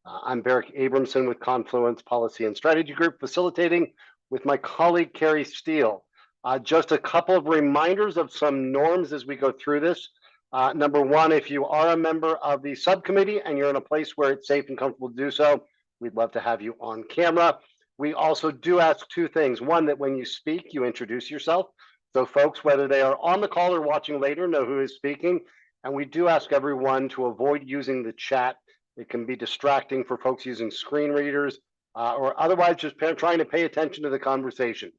I'm Barrick Abramson with Confluence Policy and Strategy Group, facilitating with my colleague Carrie Steele. Just a couple of reminders of some norms as we go through this. Number one, if you are a member of the subcommittee and you're in a place where it's safe and comfortable to do so, we'd love to have you on camera. We also do ask two things. One, that when you speak, you introduce yourself. So folks, whether they are on the call or watching later, know who is speaking. And we do ask everyone to avoid using the chat. It can be distracting for folks using screen readers or otherwise just trying to pay attention to the conversation.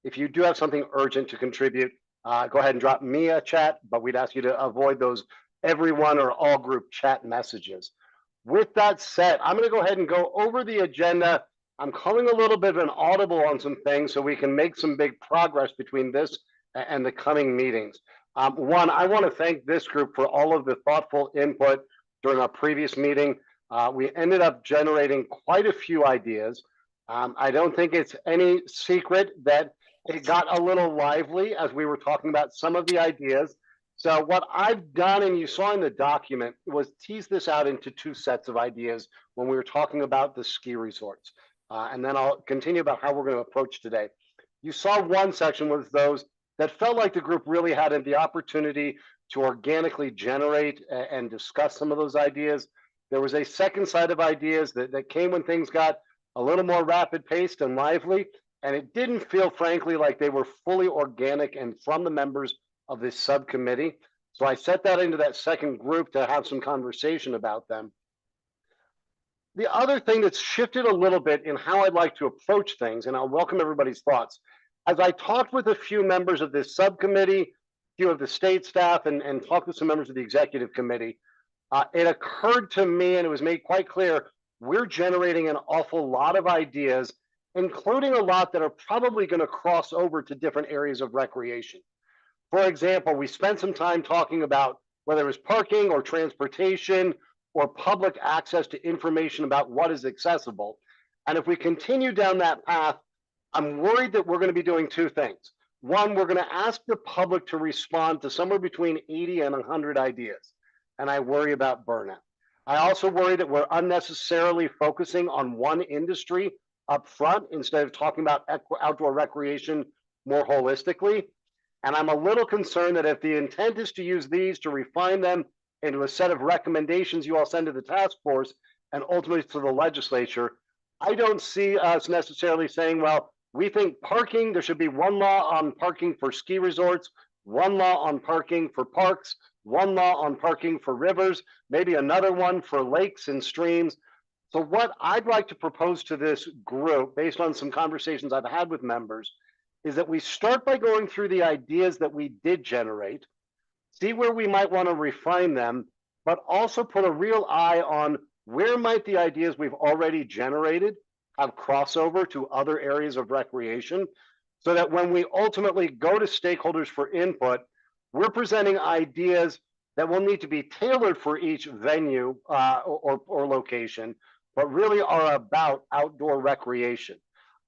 If you do have something urgent to contribute, go ahead and drop me a chat, but we'd ask you to avoid those everyone or all group chat messages. With that said, I'm going to go ahead and go over the agenda. I'm calling a little bit of an audible on some things so we can make some big progress between this and the coming meetings. One, I want to thank this group for all of the thoughtful input during our previous meeting. We ended up generating quite a few ideas. I don't think it's any secret that it got a little lively as we were talking about some of the ideas. So what I've done, and you saw in the document, was tease this out into two sets of ideas when we were talking about the ski resorts. And then I'll continue about how we're going to approach today. You saw one section was those that felt like the group really had the opportunity to organically generate and discuss some of those ideas. There was a second side of ideas that came when things got a little more rapid paced and lively. And it didn't feel, frankly, like they were fully organic and from the members of this subcommittee. So I set that into that second group to have some conversation about them. The other thing that's shifted a little bit in how I'd like to approach things, and I'll welcome everybody's thoughts. As I talked with a few members of this subcommittee, a few of the state staff, and talked with some members of the executive committee, it occurred to me, and it was made quite clear, we're generating an awful lot of ideas, including a lot that are probably going to cross over to different areas of recreation. For example, we spent some time talking about whether it was parking or transportation or public access to information about what is accessible. And if we continue down that path, I'm worried that we're going to be doing two things. One, we're going to ask the public to respond to somewhere between 80 and 100 ideas. And I worry about burnout. I also worry that we're unnecessarily focusing on one industry up front instead of talking about outdoor recreation more holistically. And I'm a little concerned that if the intent is to use these to refine them into a set of recommendations you all send to the task force and ultimately to the legislature, I don't see us necessarily saying, well, we think parking, there should be one law on parking for ski resorts, one law on parking for parks, one law on parking for rivers, maybe another one for lakes and streams. So what I'd like to propose to this group, based on some conversations I've had with members, is that we start by going through the ideas that we did generate, see where we might want to refine them, but also put a real eye on where might the ideas we've already generated have crossover to other areas of recreation, so that when we ultimately go to stakeholders for input, we're presenting ideas that will need to be tailored for each venue or location, but really are about outdoor recreation.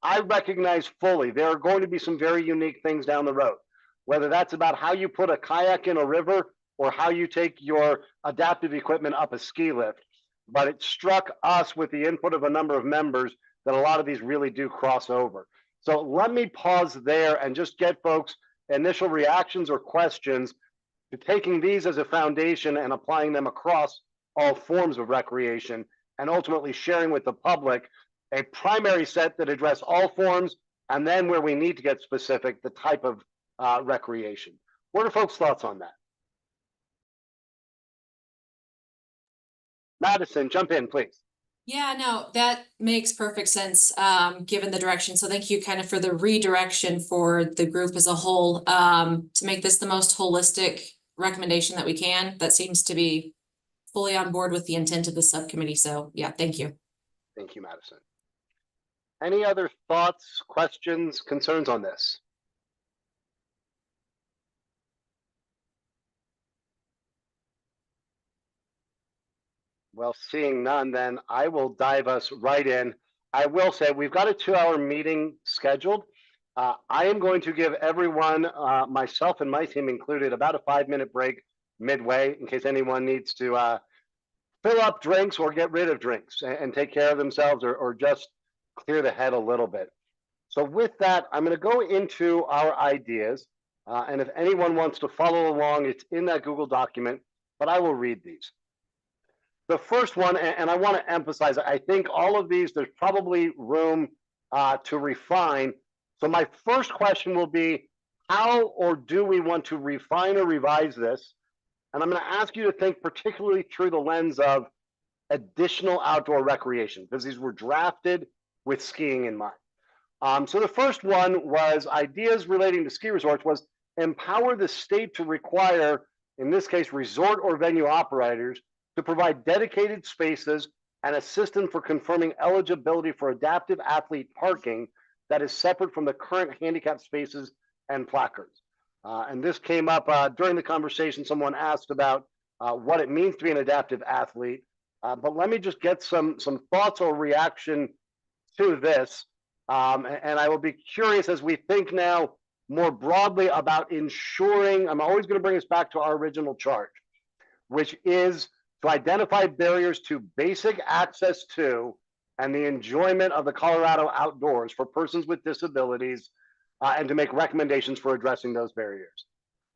I recognize fully there are going to be some very unique things down the road, whether that's about how you put a kayak in a river or how you take your adaptive equipment up a ski lift. But it struck us with the input of a number of members that a lot of these really do cross over. So let me pause there and just get folks' initial reactions or questions to taking these as a foundation and applying them across all forms of recreation, and ultimately sharing with the public a primary set that address all forms, and then where we need to get specific, the type of recreation. What are folks' thoughts on that? Madison, jump in, please. Yeah, no, that makes perfect sense, given the direction. So thank you kind of for the redirection for the group as a whole, to make this the most holistic recommendation that we can. That seems to be fully on board with the intent of the subcommittee. So yeah, thank you. Thank you, Madison. Any other thoughts, questions, concerns on this? Well, seeing none, then I will dive us right in. I will say we've got a 2-hour meeting scheduled. I am going to give everyone, myself and my team included, about a 5-minute break midway in case anyone needs to fill up drinks or get rid of drinks and take care of themselves, or just clear the head a little bit. So with that, I'm going to go into our ideas. And if anyone wants to follow along, it's in that Google document, but I will read these. The first one, and I want to emphasize, I think all of these, there's probably room to refine. So my first question will be, how or do we want to refine or revise this? And I'm going to ask you to think particularly through the lens of additional outdoor recreation, because these were drafted with skiing in mind. So the first one was ideas relating to ski resorts was empower the state to require, in this case, resort or venue operators to provide dedicated spaces and a system for confirming eligibility for adaptive athlete parking that is separate from the current handicap spaces and placards. And this came up during the conversation. Someone asked about what it means to be an adaptive athlete. But let me just get some thoughts or reaction to this. And I will be curious as we think now more broadly about ensuring, I'm always going to bring us back to our original charge, which is to identify barriers to basic access to and the enjoyment of the Colorado outdoors for persons with disabilities, and to make recommendations for addressing those barriers.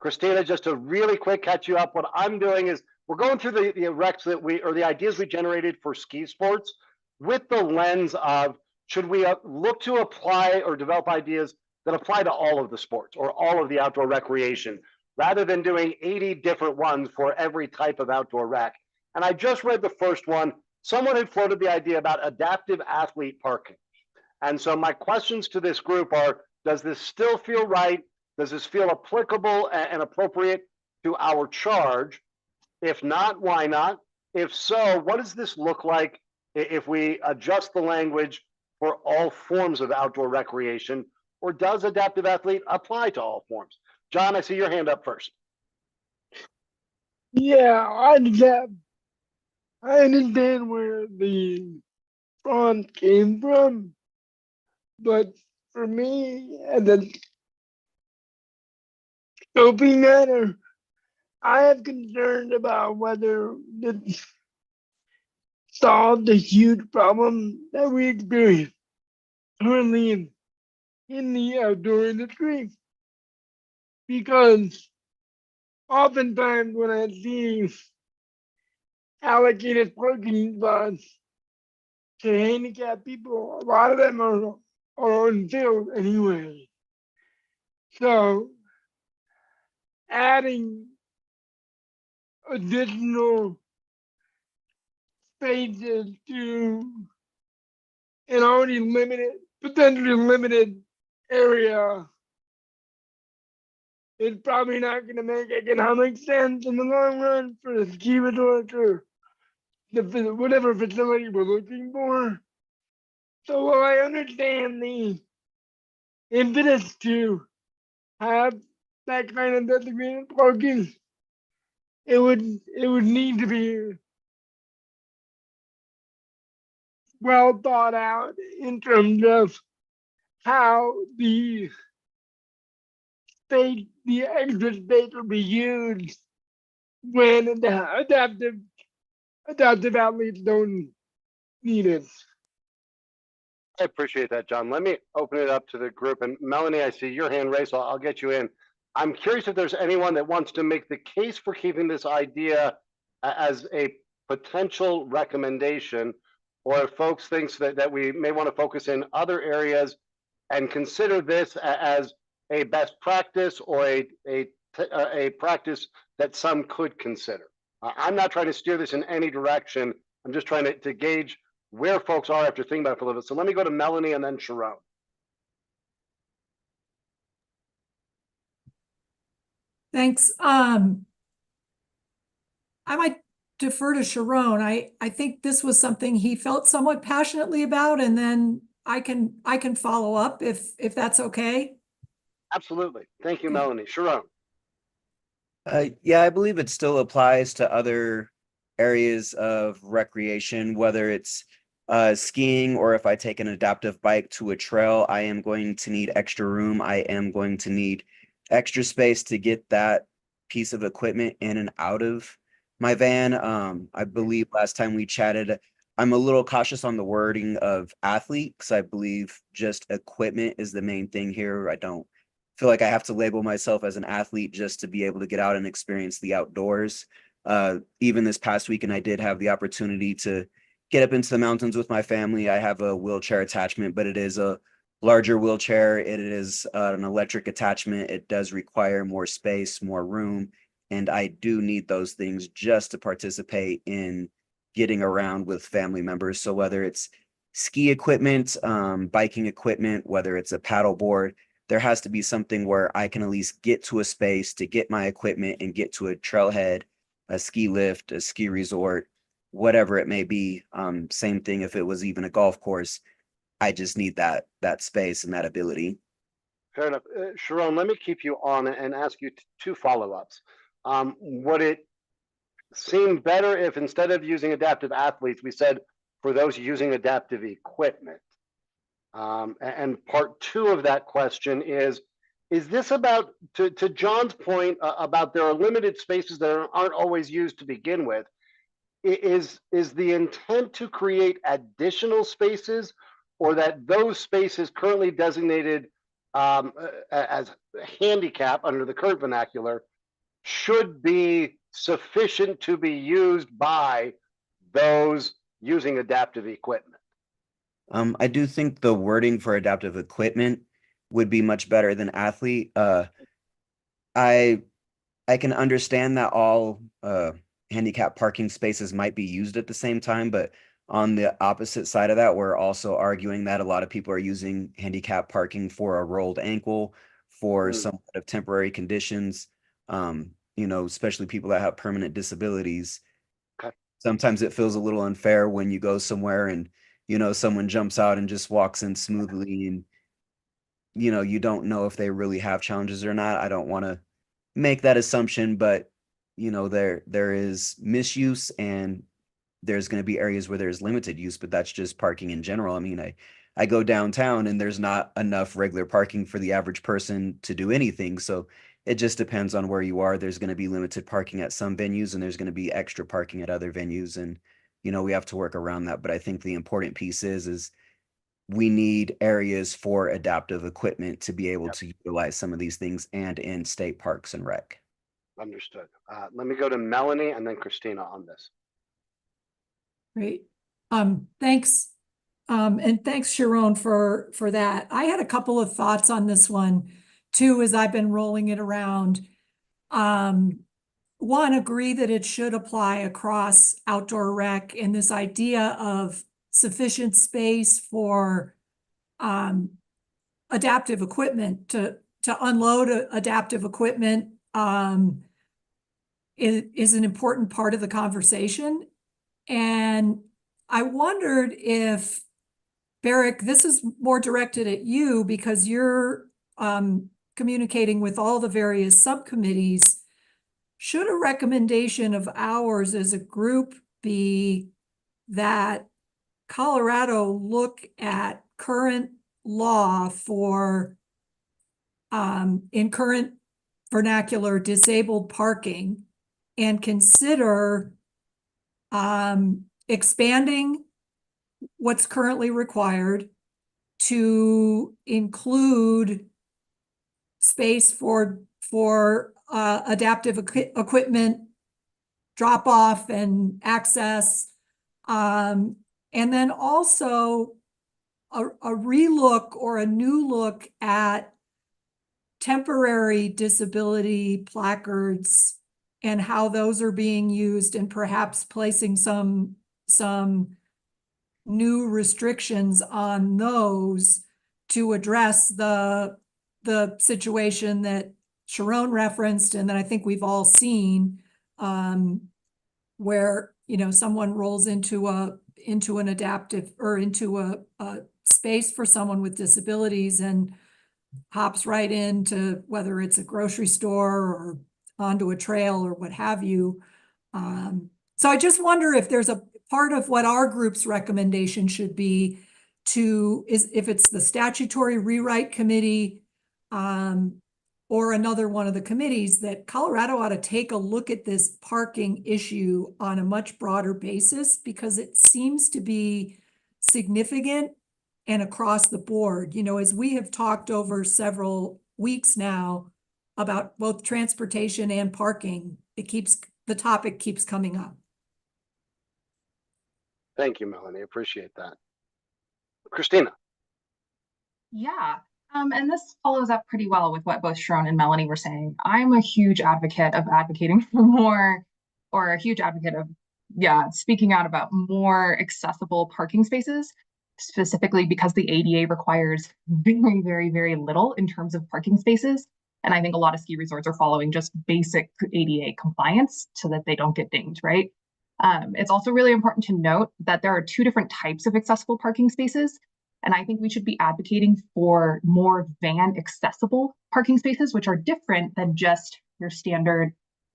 Christina, just to really quick catch you up, what I'm doing is we're going through the recs that or the ideas we generated for ski sports with the lens of, should we look to apply or develop ideas that apply to all of the sports or all of the outdoor recreation, rather than doing 80 different ones for every type of outdoor rec. And I just read the first one. Someone had floated the idea about adaptive athlete parking. And so my questions to this group are, does this still feel right? Does this feel applicable and appropriate to our charge? If not, why not? If so, what does this look like if we adjust the language for all forms of outdoor recreation? Or does adaptive athlete apply to all forms? John, I see your hand up first. Yeah, I understand where the thought came from, but for me, as a scoping matter, I have concerns about whether this solved the huge problem that we experience currently in the outdoor industry. Because oftentimes when I see allocated parking spots to handicap people, a lot of them are unfilled anyway. So adding additional spaces to an already potentially limited area is probably not going to make economic sense in the long run for the ski resort or whatever facility we're looking for. So while I understand the impetus to have that kind of designated parking, it would need to be well thought out in terms of how the extra space will be used when the adaptive athletes don't need it. I appreciate that, John. Let me open it up to the group. And Melanie, I see your hand raised, so I'll get you in. I'm curious if there's anyone that wants to make the case for keeping this idea as a potential recommendation, or if folks thinks that we may want to focus in other areas and consider this as a best practice or a practice that some could consider. I'm not trying to steer this in any direction. I'm just trying to gauge where folks are after thinking about it for a little bit. So let me go to Melanie and then Sharon. Thanks. I might defer to Sharon. I think this was something he felt somewhat passionately about, and then I can follow up if that's okay. Absolutely. Thank you, Melanie. Sharon. Yeah, I believe it still applies to other areas of recreation, whether it's skiing, or if I take an adaptive bike to a trail, I am going to need extra room. I am going to need extra space to get that piece of equipment in and out of My van, I believe last time we chatted, I'm a little cautious on the wording of athlete because I believe just equipment is the main thing here. I don't feel like I have to label myself as an athlete just to be able to get out and experience the outdoors. Even this past weekend, I did have the opportunity to get up into the mountains with my family. I have a wheelchair attachment, but it is a larger wheelchair. It is an electric attachment. It does require more space, more room, and I do need those things just to participate in getting around with family members. So whether it's ski equipment, biking equipment, whether it's a paddle board, there has to be something where I can at least get to a space to get my equipment and get to a trailhead, a ski lift, a ski resort, whatever it may be. Same thing if it was even a golf course. I just need that space and that ability. Fair enough. Sharon, let me keep you on and ask you two follow-ups. Would it seem better if instead of using adaptive athletes, we said for those using adaptive equipment? And part two of that question is this about, to John's point about there are limited spaces that aren't always used to begin with, is the intent to create additional spaces, or that those spaces currently designated as handicap under the current vernacular should be sufficient to be used by those using adaptive equipment? I do think the wording for adaptive equipment would be much better than athlete. I I can understand that all handicap parking spaces might be used at the same time, but on the opposite side of that, we're also arguing that a lot of people are using handicap parking for a rolled ankle, for Mm. somewhat of temporary conditions, especially people that have permanent disabilities. Okay. Sometimes it feels a little unfair when you go somewhere and, someone jumps out and just walks in smoothly and, you don't know if they really have challenges or not. I don't want to make that assumption, but there is misuse and there's going to be areas where there's limited use, but that's just parking in general. I mean, I go downtown and there's not enough regular parking for the average person to do anything. So it just depends on where you are. There's going to be limited parking at some venues and there's going to be extra parking at other venues. And, we have to work around that. But I think the important piece is we need areas for adaptive equipment to be able Yep. to utilize some of these things and in state parks and rec. Understood. Let me go to Melanie and then Christina on this. Great. Thanks. And thanks, Sharon, for that. I had a couple of thoughts on this one too, as I've been rolling it around. One, agree that it should apply across outdoor rec, and this idea of sufficient space for adaptive equipment to unload adaptive equipment is an important part of the conversation. And I wondered if, Barrick, this is more directed at you because you're communicating with all the various subcommittees. Should a recommendation of ours as a group be that Colorado look at current law for in current vernacular disabled parking and consider expanding what's currently required to include space for adaptive equipment drop off and access, and then also a relook or a new look at temporary disability placards and how those are being used, and perhaps placing some new restrictions on those to address the situation that Sharon referenced and that I think we've all seen, where someone rolls into an adaptive or into a space for someone with disabilities and hops right into whether it's a grocery store or onto a trail or what have you. So I just wonder if there's a part of what our group's recommendation should be if it's the statutory rewrite committee, or another one of the committees that Colorado ought to take a look at this parking issue on a much broader basis because it seems to be significant and across the board. You know, as we have talked over several weeks now about both transportation and parking, the topic keeps coming up. Thank you, Melanie. Appreciate that. Christina. Yeah. And this follows up pretty well with what both Sharon and Melanie were saying. I'm a huge advocate of advocating for more, or a huge advocate of, speaking out about more accessible parking spaces, specifically because the ADA requires very, very, very little in terms of parking spaces. And I think a lot of ski resorts are following just basic ADA compliance so that they don't get dinged, right? It's also really important to note that there are two different types of accessible parking spaces. And I think we should be advocating for more van accessible parking spaces, which are different than just your standard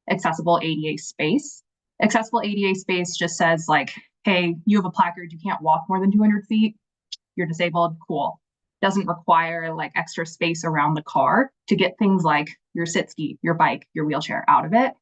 accessible ADA space. Accessible ADA space just says like, hey, you have a placard, you can't walk more than 200 feet, you're disabled, cool. Doesn't require like extra space around the car to get things like your sit ski, your bike, your wheelchair out of it.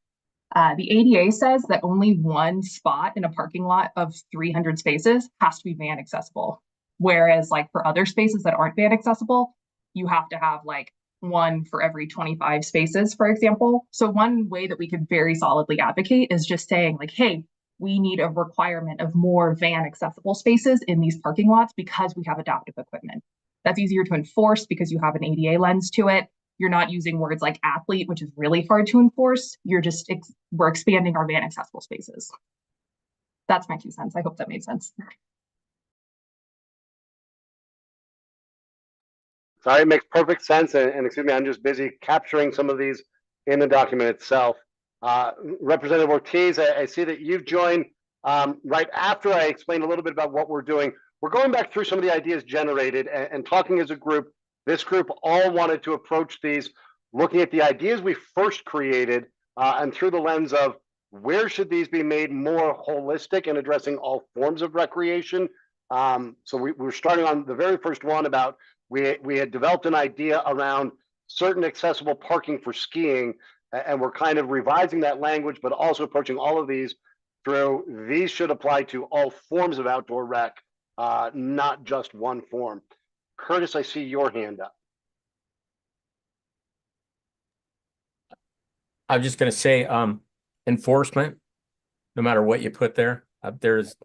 The ADA says that only one spot in a parking lot of 300 spaces has to be van accessible. Whereas like for other spaces that aren't van accessible, you have to have like one for every 25 spaces, for example. So one way that we could very solidly advocate is just saying like, hey, we need a requirement of more van accessible spaces in these parking lots because we have adaptive equipment. That's easier to enforce because you have an ADA lens to it. You're not using words like athlete, which is really hard to enforce. We're expanding our van accessible spaces. That's my 2 cents. I hope that made sense. Sorry, it makes perfect sense. And excuse me, I'm just busy capturing some of these in the document itself. Representative Ortiz, I see that you've joined right after I explained a little bit about what we're doing. We're going back through some of the ideas generated and talking as a group. This group all wanted to approach these looking at the ideas we first created and through the lens of where should these be made more holistic and addressing all forms of recreation. So we're starting on the very first one about we had developed an idea around certain accessible parking for skiing, and we're kind of revising that language, but also approaching all of these through these should apply to all forms of outdoor rec, not just one form. Curtis, I see your hand up. I'm just going to say enforcement, no matter what you put there, there's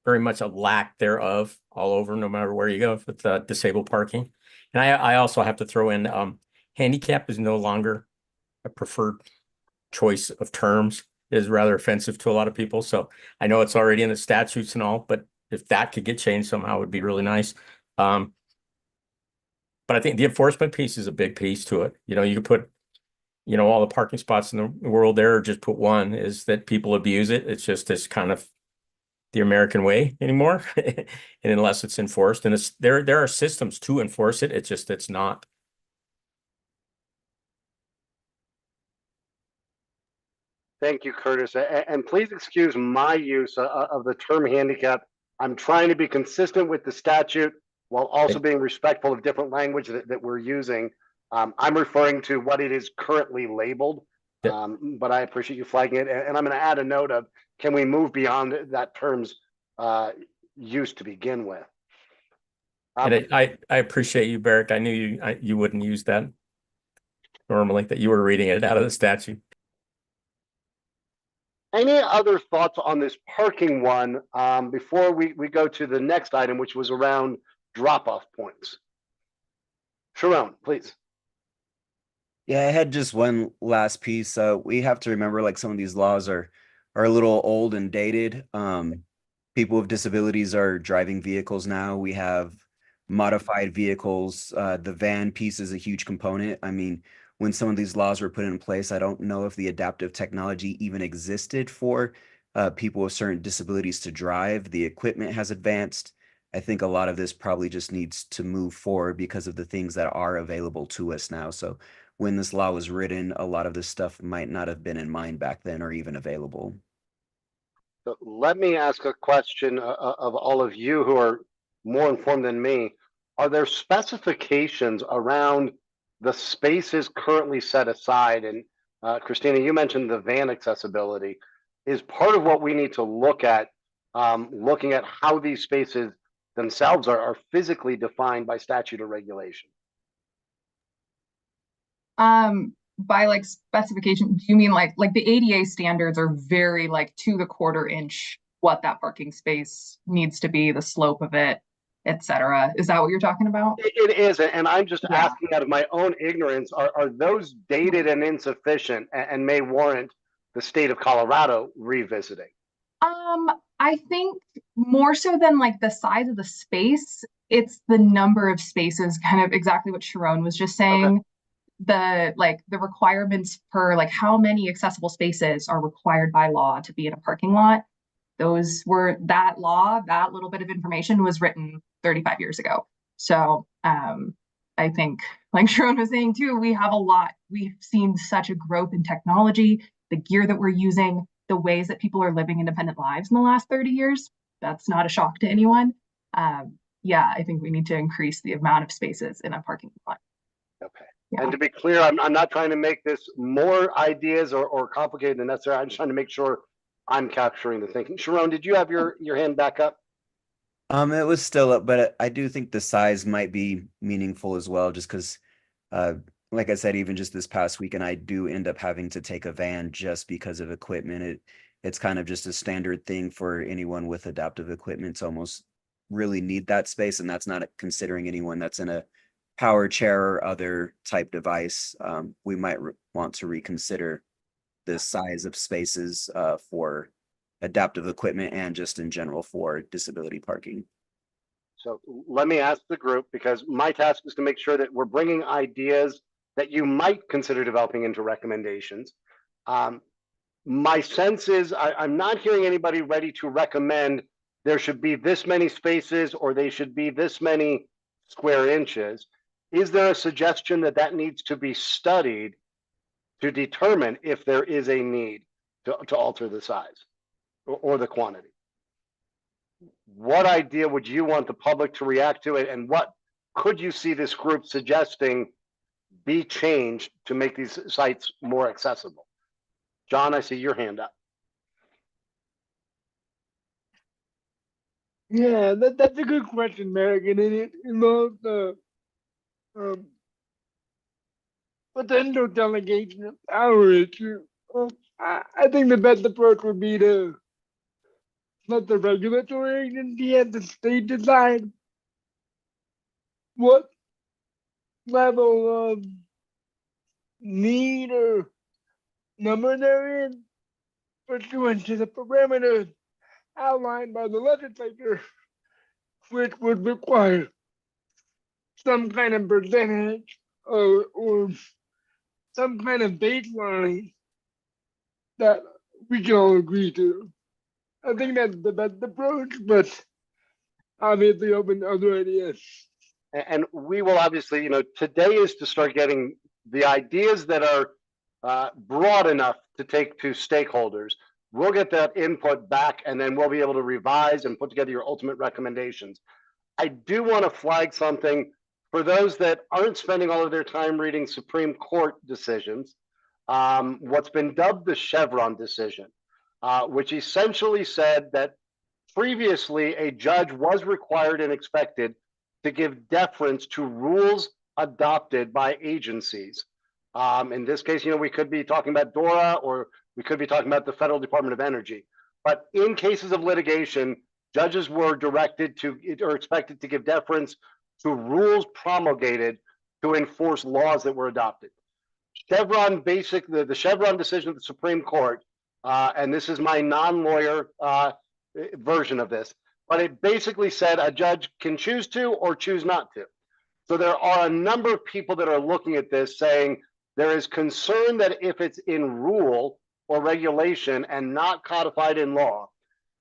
very much a lack thereof all over, no matter where you go with disabled parking. And I also have to throw in handicap is no longer a preferred choice of terms. It is rather offensive to a lot of people. So I know it's already in the statutes and all, but if that could get changed somehow, it would be really nice. But I think the enforcement piece is a big piece to it. You know, you could put, you know, all the parking spots in the world there, or just put one, is that people abuse it. It's just this kind of the American way anymore. And unless it's enforced, and there are systems to enforce it. It's not. Thank you, Curtis. And please excuse my use of the term handicap. I'm trying to be consistent with the statute while also being respectful of different language that we're using. I'm referring to what it is currently labeled, but I appreciate you flagging it. And I'm going to add a note of, can we move beyond that term's use to begin with? And I appreciate you, Barrick. I knew you wouldn't use that normally, that you were reading it out of the statute. Any other thoughts on this parking one before we go to the next item, which was around drop-off points? Sharon, please. Yeah, I had just one last piece. We have to remember, like, some of these laws are a little old and dated. People with disabilities are driving vehicles now. We have modified vehicles. The van piece is a huge component. I mean, when some of these laws were put in place, I don't know if the adaptive technology even existed for people with certain disabilities to drive. The equipment has advanced. I think a lot of this probably just needs to move forward because of the things that are available to us now. So when this law was written, a lot of this stuff might not have been in mind back then or even available. So let me ask a question of all of you who are more informed than me. Are there specifications around the spaces currently set aside, and Christina, you mentioned the van accessibility, is part of what we need to look at, looking at how these spaces themselves are physically defined by statute or regulation. By like specification, do you mean like the ADA standards are very like to the quarter inch what that parking space needs to be, the slope of it, etc. Is that what you're talking about? It is, and I'm just Yeah. asking out of my own ignorance, are those dated and insufficient and may warrant the state of Colorado revisiting? I think more so than like the size of the space, it's the number of spaces, kind of exactly what Sharon was just saying. The requirements for like how many accessible spaces are required by law to be in a parking lot. That law, that little bit of information was written 35 years ago. So I think, like Sharon was saying too, we've seen such a growth in technology, the gear that we're using, the ways that people are living independent lives in the last 30 years. That's not a shock to anyone. Yeah, I think we need to increase the amount of spaces in a parking lot. Okay. Yeah. And to be clear, I'm not trying to make this more ideas or complicated than necessary. I'm just trying to make sure I'm capturing the thinking. Sharon, did you have your hand back up? It was still up, but I do think the size might be meaningful as well, just because, like I said, even just this past weekend, I do end up having to take a van just because of equipment. It's kind of just a standard thing for anyone with adaptive equipment to almost really need that space, and that's not considering anyone that's in a power chair or other type device. We might want to reconsider the size of spaces for adaptive equipment and just in general for disability parking. So let me ask the group, because my task is to make sure that we're bringing ideas that you might consider developing into recommendations. My sense is I'm not hearing anybody ready to recommend there should be this many spaces or they should be this many square inches. Is there a suggestion that needs to be studied to determine if there is a need to alter the size or the quantity? What idea would you want the public to react to it, and what could you see this group suggesting be changed to make these sites more accessible? John, I see your hand up. Yeah, that's a good question, Megan, and it involves potential delegation of power issue. I think the best approach would be to let the regulatory agency at the state decide what level of need or number they're in, pursuant to the parameters outlined by the legislature, which would require some kind of percentage or some kind of baseline that we can all agree to. I think that's the best approach, but obviously open to other ideas. And we will obviously, today is to start getting the ideas that are broad enough to take to stakeholders. We'll get that input back, and then we'll be able to revise and put together your ultimate recommendations. I do want to flag something for those that aren't spending all of their time reading Supreme Court decisions. What's been dubbed the Chevron decision, which essentially said that previously a judge was required and expected to give deference to rules adopted by agencies. In this case, we could be talking about DORA, or we could be talking about the Federal Department of Energy. But in cases of litigation, judges were directed to or expected to give deference to rules promulgated to enforce laws that were adopted. Chevron the Chevron decision of the Supreme Court, and this is my non-lawyer version of this, but it basically said a judge can choose to or choose not to. So there are a number of people that are looking at this saying there is concern that if it's in rule or regulation and not codified in law,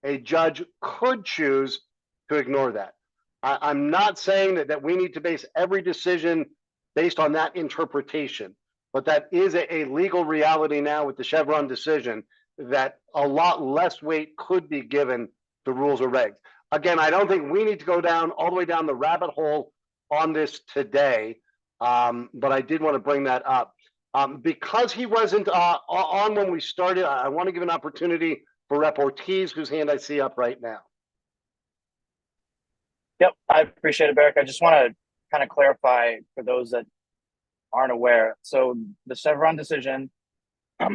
a judge could choose to ignore that. I'm not saying that we need to base every decision based on that interpretation, but that is a legal reality now with the Chevron decision, that a lot less weight could be given to rules or regs. Again, I don't think we need to go down all the way down the rabbit hole on this today. But I did want to bring that up. Because he wasn't on when we started, I want to give an opportunity for Rep. Ortiz, whose hand I see up right now. Yep, I appreciate it, Barrick. I just want to kind of clarify for those that aren't aware. So the Chevron decision,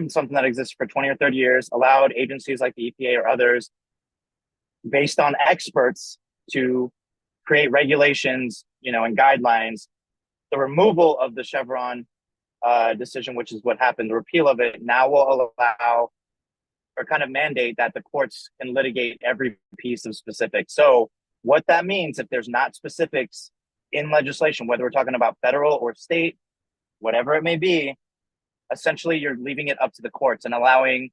something that exists for 20 or 30 years, allowed agencies like the EPA or others, based on experts, to create regulations, and guidelines. The removal of the Chevron decision, which is what happened, the repeal of it, now will allow or kind of mandate that the courts can litigate every piece of specifics. So what that means, if there's not specifics in legislation, whether we're talking about federal or state, whatever it may be, essentially you're leaving it up to the courts and allowing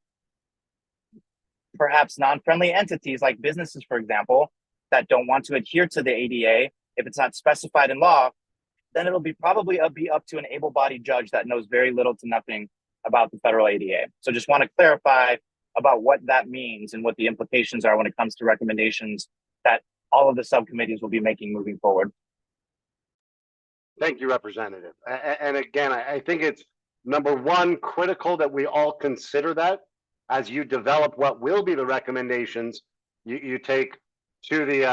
perhaps non-friendly entities like businesses, for example, that don't want to adhere to the ADA, if it's not specified in law, then it'll be probably be up to an able-bodied judge that knows very little to nothing about the federal ADA. So just want to clarify about what that means and what the implications are when it comes to recommendations that all of the subcommittees will be making moving forward. Thank you, Representative. And again, I think it's number one, critical that we all consider that as you develop what will be the recommendations you take to the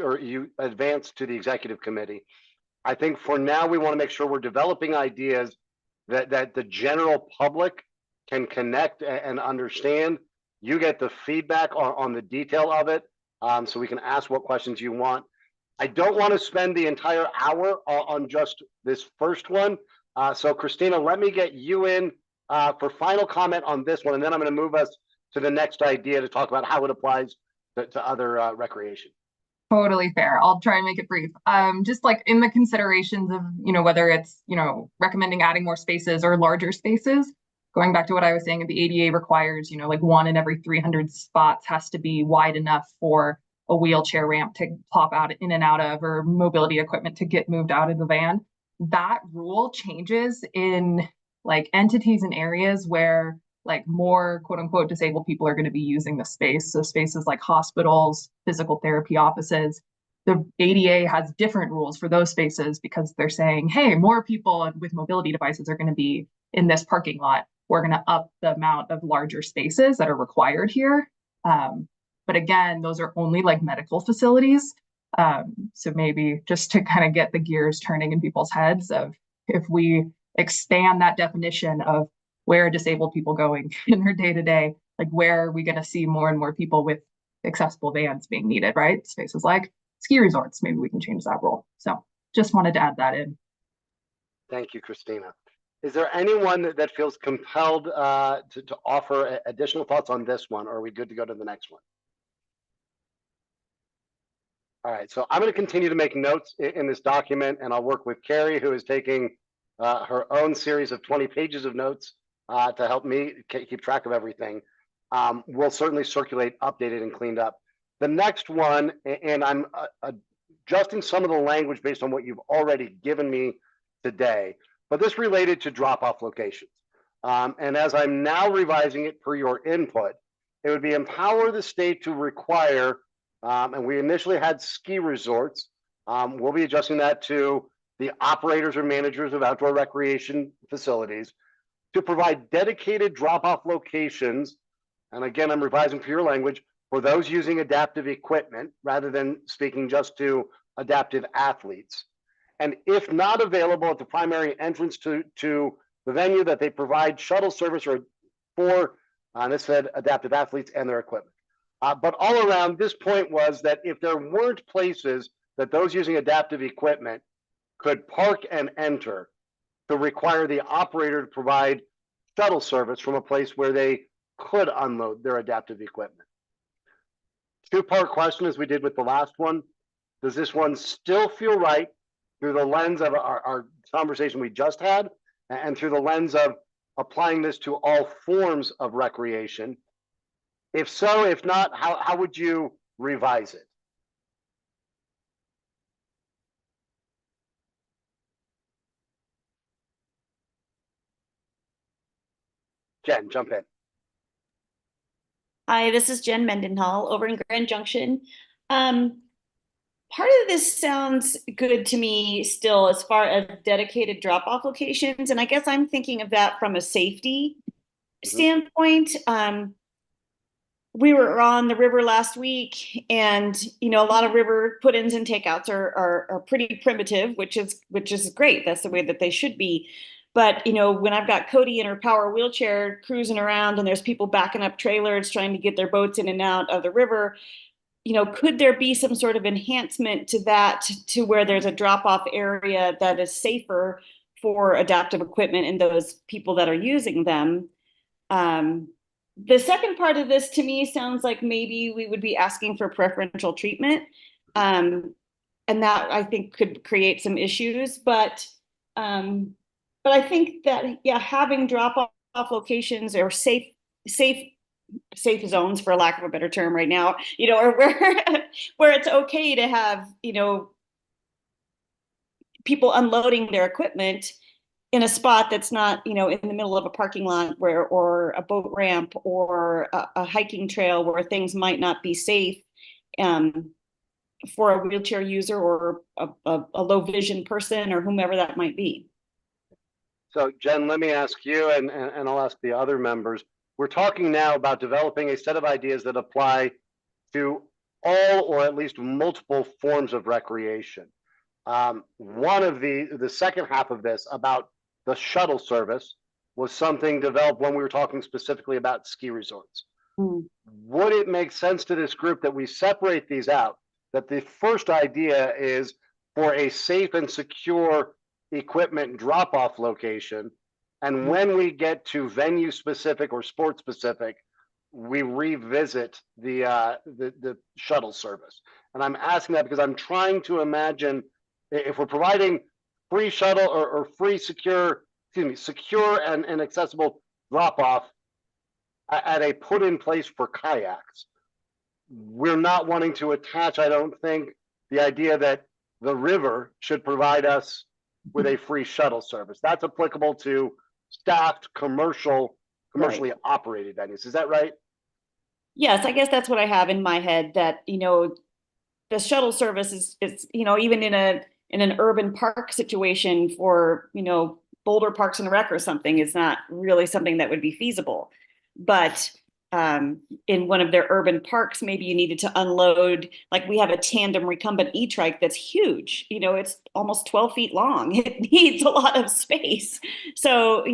or you advance to the executive committee. I think for now we want to make sure we're developing ideas that the general public can connect and understand. You get the feedback on the detail of it, so we can ask what questions you want. I don't want to spend the entire hour on just this first one. So Christina, let me get you in for final comment on this one, and then I'm going to move us to the next idea to talk about how it applies to other recreation. Totally fair. I'll try and make it brief. Just like in the considerations of, whether it's, recommending adding more spaces or larger spaces, going back to what I was saying, the ADA requires, like 1 in every 300 spots has to be wide enough for a wheelchair ramp to pop out in and out of, or mobility equipment to get moved out of the van. That rule changes in like entities and areas where like more quote unquote disabled people are going to be using the space. So spaces like hospitals, physical therapy offices, the ADA has different rules for those spaces because they're saying, hey, more people with mobility devices are going to be in this parking lot. We're going to up the amount of larger spaces that are required here. But again, those are only like medical facilities. So maybe just to kind of get the gears turning in people's heads of if we expand that definition of where are disabled people going in their day-to-day, like where are we going to see more and more people with accessible vans being needed, right? Spaces like ski resorts, maybe we can change that rule. So just wanted to add that in. Thank you, Christina. Is there anyone that feels compelled to offer additional thoughts on this one, or are we good to go to the next one? All right, so I'm going to continue to make notes in this document, and I'll work with Carrie, who is taking her own series of 20 pages of notes to help me keep track of everything. We'll certainly circulate updated and cleaned up. The next one, and I'm adjusting some of the language based on what you've already given me today, but this related to drop-off locations. And as I'm now revising it per your input, it would be empower the state to require, and we initially had ski resorts. We'll be adjusting that to the operators or managers of outdoor recreation facilities to provide dedicated drop-off locations. And again, I'm revising for your language for those using adaptive equipment rather than speaking just to adaptive athletes. And if not available at the primary entrance to the venue, that they provide shuttle service or for, this said, adaptive athletes and their equipment. But all around, this point was that if there weren't places that those using adaptive equipment could park and enter, to require the operator to provide shuttle service from a place where they could unload their adaptive equipment. Two-part question, as we did with the last one. Does this one still feel right through the lens of our conversation we just had, and through the lens of applying this to all forms of recreation? If so, if not, how would you revise it? Jen, jump in. Hi, this is Jen Mendenhall over in Grand Junction. part of this sounds good to me still as far as dedicated drop-off locations. And I guess I'm thinking of that from a safety standpoint. We were on the river last week, and a lot of river put-ins and takeouts are pretty primitive, which is great. That's the way that they should be. But when I've got Cody in her power wheelchair cruising around, and there's people backing up trailers trying to get their boats in and out of the river, could there be some sort of enhancement to that, to where there's a drop-off area that is safer for adaptive equipment and those people that are using them? The second part of this to me sounds like maybe we would be asking for preferential treatment. And that I think could create some issues, but I think that, having drop-off locations or safe zones, for lack of a better term right now, or where it's okay to have, people unloading their equipment in a spot that's not, in the middle of a parking lot or a boat ramp or a hiking trail where things might not be safe for a wheelchair user or a low vision person or whomever that might be. So Jen, let me ask you, and I'll ask the other members. We're talking now about developing a set of ideas that apply to all or at least multiple forms of recreation. One of the second half of this about the shuttle service was something developed when we were talking specifically about ski resorts. Would it make sense to this group that we separate these out? That the first idea is for a safe and secure equipment drop-off location, and when we get to venue specific or sport specific, we revisit the shuttle service. And I'm asking that because I'm trying to imagine if we're providing free shuttle or free secure and accessible drop-off at a put in place for kayaks. We're not wanting to attach, I don't think, the idea that the river should provide us with a free shuttle service. That's applicable to staffed commercially operated venues. Is that right? Yes, I guess that's what I have in my head, that, the shuttle service is, even in an urban park situation for, Boulder Parks and Rec or something, is not really something that would be feasible. But in one of their urban parks, maybe you needed to unload, like we have a tandem recumbent e-trike that's huge, it's almost 12 feet long. It needs a lot of space. So,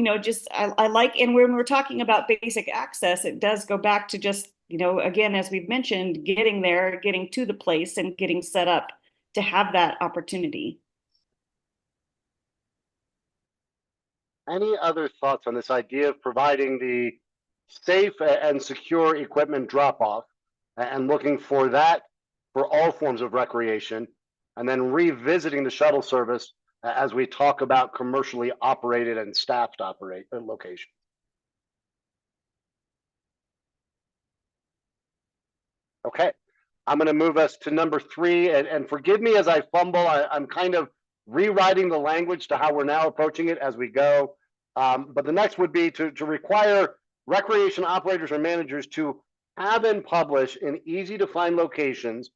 I like, and when we're talking about basic access, it does go back to just, again, as we've mentioned, getting there, getting to the place and getting set up to have that opportunity. Any other thoughts on this idea of providing the safe and secure equipment drop-off and looking for that for all forms of recreation, and then revisiting the shuttle service as we talk about commercially operated and staffed locations? Okay, I'm going to move us to number 3, and forgive me as I fumble. I'm kind of rewriting the language to how we're now approaching it as we go. But the next would be to require recreation operators or managers to have and publish in easy to find locations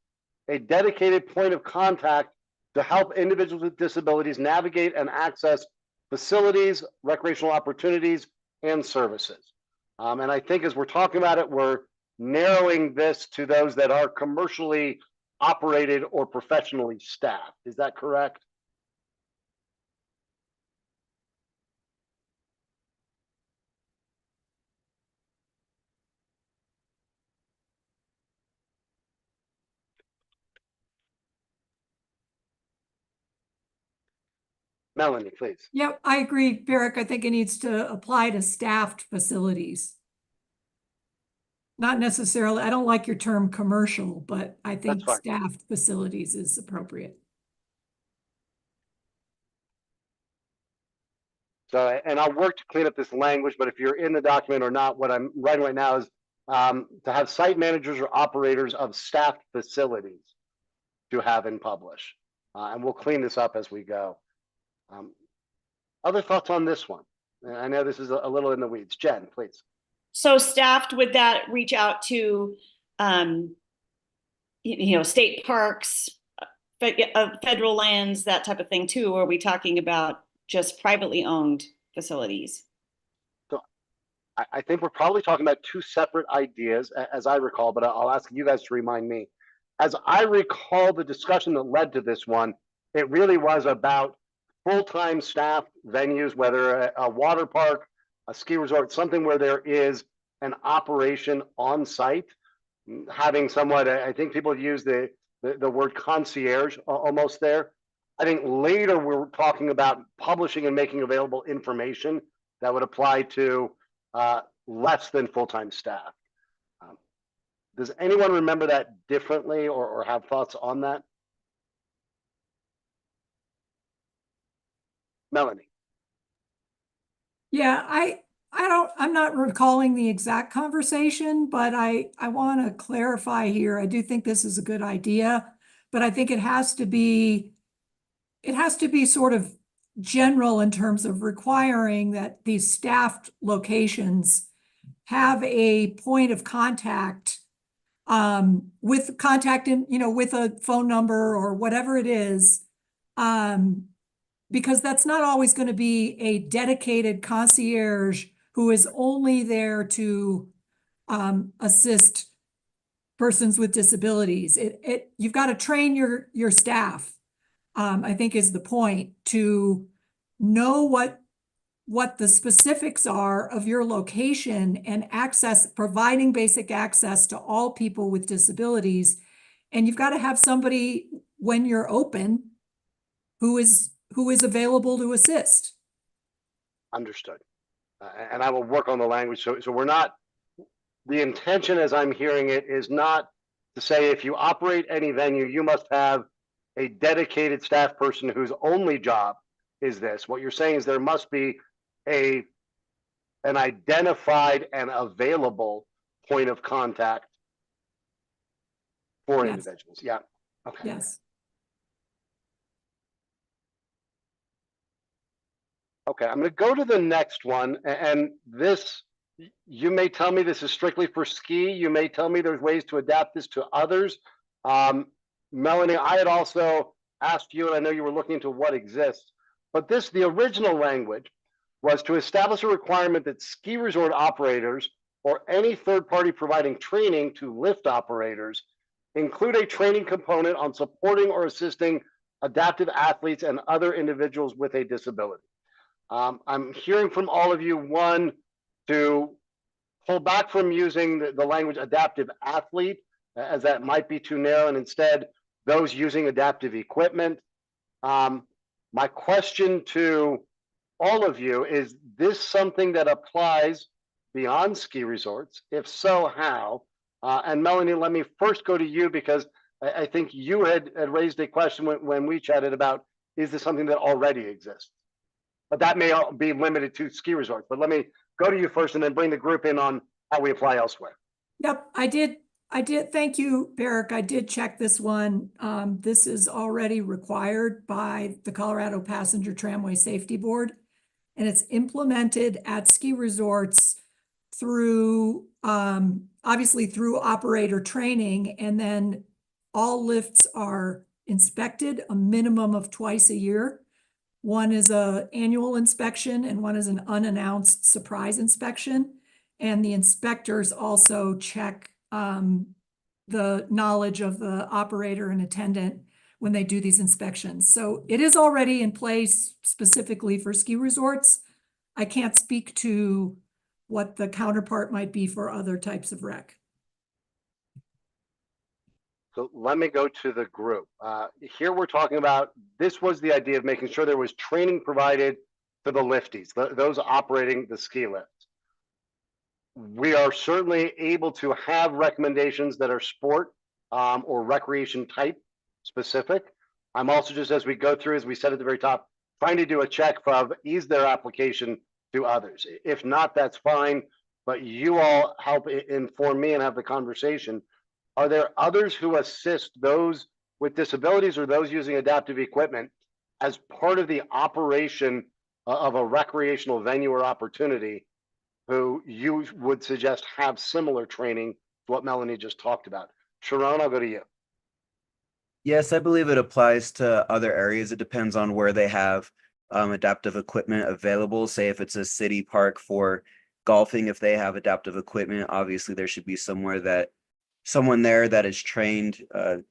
a dedicated point of contact to help individuals with disabilities navigate and access facilities, recreational opportunities, and services. And I think as we're talking about it, we're narrowing this to those that are commercially operated or professionally staffed. Is that correct? Melanie, please. Yeah, I agree, Barrick. I think it needs to apply to staffed facilities. Not necessarily, I don't like your term commercial, but I think staffed facilities is appropriate. So, and I'll work to clean up this language, but if you're in the document or not, what I'm writing right now is to have site managers or operators of staffed facilities to have and publish. And we'll clean this up as we go. Other thoughts on this one? I know this is a little in the weeds. Jen, please. So staffed, would that reach out to, state parks, federal lands, that type of thing too? Or are we talking about just privately owned facilities? I think we're probably talking about two separate ideas, as I recall, but I'll ask you guys to remind me. As I recall the discussion that led to this one, it really was about full-time staff venues, whether a water park, a ski resort, something where there is an operation on site, having somewhat, I think people use the word concierge almost there. I think later we're talking about publishing and making available information that would apply to less than full-time staff. Does anyone remember that differently or have thoughts on that? Melanie. Yeah, I'm not recalling the exact conversation, but I want to clarify here. I do think this is a good idea, but I think it has to be sort of general in terms of requiring that these staffed locations have a point of contact, with contact in, with a phone number or whatever it is, because that's not always going to be a dedicated concierge who is only there to assist persons with disabilities. You've got to train your staff, I think is the point, to know what the specifics are of your location and providing basic access to all people with disabilities. And you've got to have somebody when you're open who is available to assist. Understood. And I will work on the language. So we're not, the intention as I'm hearing it is not to say if you operate any venue, you must have a dedicated staff person whose only job is this. What you're saying is there must be an identified and available point of contact for Yes. individuals. Yeah. Okay. Yes. Okay, I'm going to go to the next one, and this, you may tell me this is strictly for ski. You may tell me there's ways to adapt this to others. Melanie, I had also asked you, and I know you were looking into what exists, but the original language was to establish a requirement that ski resort operators or any third party providing training to lift operators include a training component on supporting or assisting adaptive athletes and other individuals with a disability. I'm hearing from all of you, one, to pull back from using the language adaptive athlete, as that might be too narrow, and instead those using adaptive equipment. My question to all of you, is this something that applies beyond ski resorts? If so, how? And Melanie, let me first go to you, because I think you had raised a question when we chatted about, is this something that already exists? But that may be limited to ski resorts. But let me go to you first and then bring the group in on how we apply elsewhere. Yep, I did. Thank you, Barrick. I did check this one. This is already required by the Colorado Passenger Tramway Safety Board, and it's implemented at ski resorts through, obviously through operator training, and then all lifts are inspected a minimum of twice a year. One is an annual inspection and one is an unannounced surprise inspection. And the inspectors also check the knowledge of the operator and attendant when they do these inspections. So it is already in place specifically for ski resorts. I can't speak to what the counterpart might be for other types of rec. So let me go to the group. Here we're talking about, this was the idea of making sure there was training provided for the lifties, those operating the ski lifts. We are certainly able to have recommendations that are sport or recreation type specific. I'm also, just as we go through, as we said at the very top, trying to do a check of, is there application to others? If not, that's fine, but you all help inform me and have the conversation. Are there others who assist those with disabilities or those using adaptive equipment as part of the operation of a recreational venue or opportunity who you would suggest have similar training to what Melanie just talked about? Sharon, I'll go to you. Yes, I believe it applies to other areas. It depends on where they have adaptive equipment available. Say if it's a city park for golfing, if they have adaptive equipment, obviously there should be someone there that is trained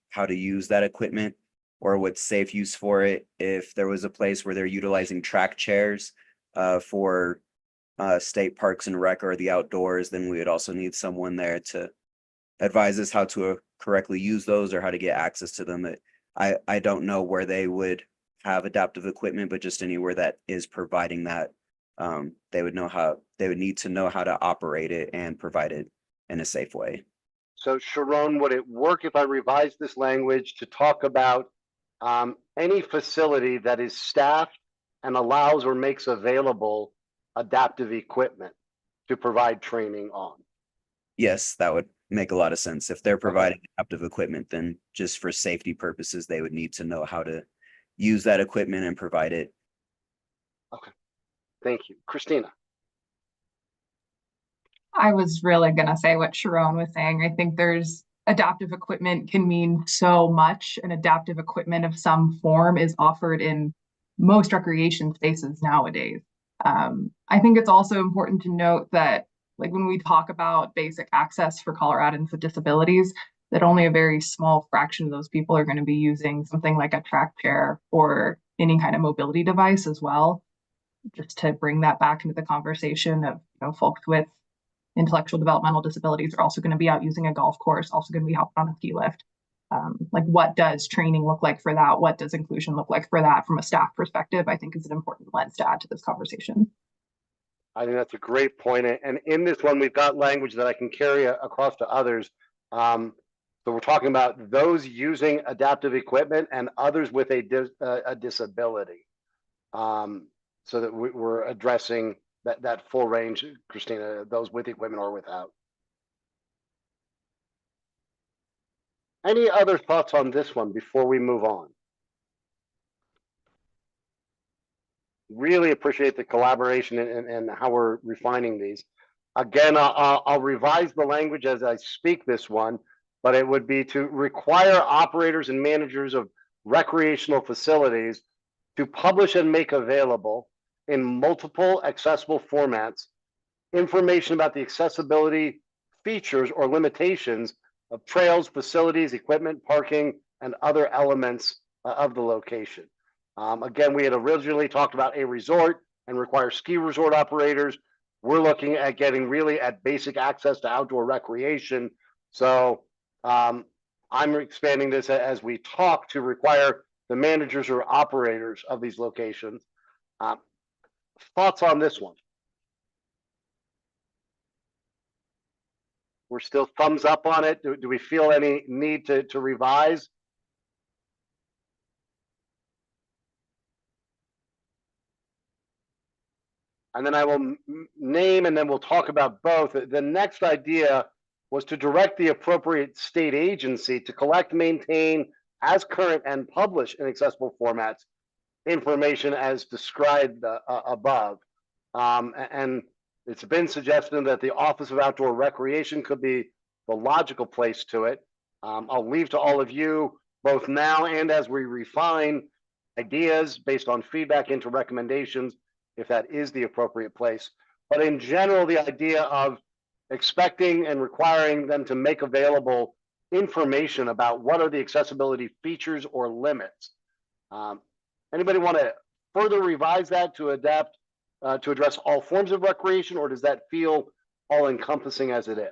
how to use that equipment or what's safe use for it. If there was a place where they're utilizing track chairs for state parks and rec or the outdoors, then we would also need someone there to advise us how to correctly use those or how to get access to them. I don't know where they would have adaptive equipment, but just anywhere that is providing that, they would need to know how to operate it and provide it in a safe way. So Sharon, would it work if I revise this language to talk about any facility that is staffed and allows or makes available adaptive equipment to provide training on? Yes, that would make a lot of sense. If they're providing adaptive equipment, then just for safety purposes, they would need to know how to use that equipment and provide it. Okay, thank you. Christina. I was really gonna say what Sharon was saying. I think there's adaptive equipment can mean so much, and adaptive equipment of some form is offered in most recreation spaces nowadays. I think it's also important to note that, like, when we talk about basic access for Coloradans with disabilities, that only a very small fraction of those people are going to be using something like a track chair or any kind of mobility device as well. Just to bring that back into the conversation of, folks with intellectual developmental disabilities are also going to be out using a golf course, also going to be hopping on a ski lift. Like, what does training look like for that? What does inclusion look like for that from a staff perspective? I think is an important lens to add to this conversation. I think that's a great point. And in this one, we've got language that I can carry across to others. So we're talking about those using adaptive equipment and others with a disability. So that we're addressing that full range, Christina, those with equipment or without. Any other thoughts on this one before we move on? Really appreciate the collaboration and how we're refining these. Again, I'll revise the language as I speak this one, but it would be to require operators and managers of recreational facilities to publish and make available in multiple accessible formats information about the accessibility features or limitations of trails, facilities, equipment, parking, and other elements of the location. Again, we had originally talked about a resort and require ski resort operators. We're looking at getting really at basic access to outdoor recreation. So I'm expanding this as we talk to require the managers or operators of these locations. Thoughts on this one? We're still thumbs up on it. Do we feel any need to revise? And then I will name and then we'll talk about both. The next idea was to direct the appropriate state agency to collect, maintain as current and publish in accessible formats information as described above. And it's been suggested that the Office of Outdoor Recreation could be the logical place to it. I'll leave to all of you, both now and as we refine ideas based on feedback into recommendations, if that is the appropriate place. But in general, the idea of expecting and requiring them to make available information about what are the accessibility features or limits. Anybody want to further revise that to adapt to address all forms of recreation, or does that feel all encompassing as it is?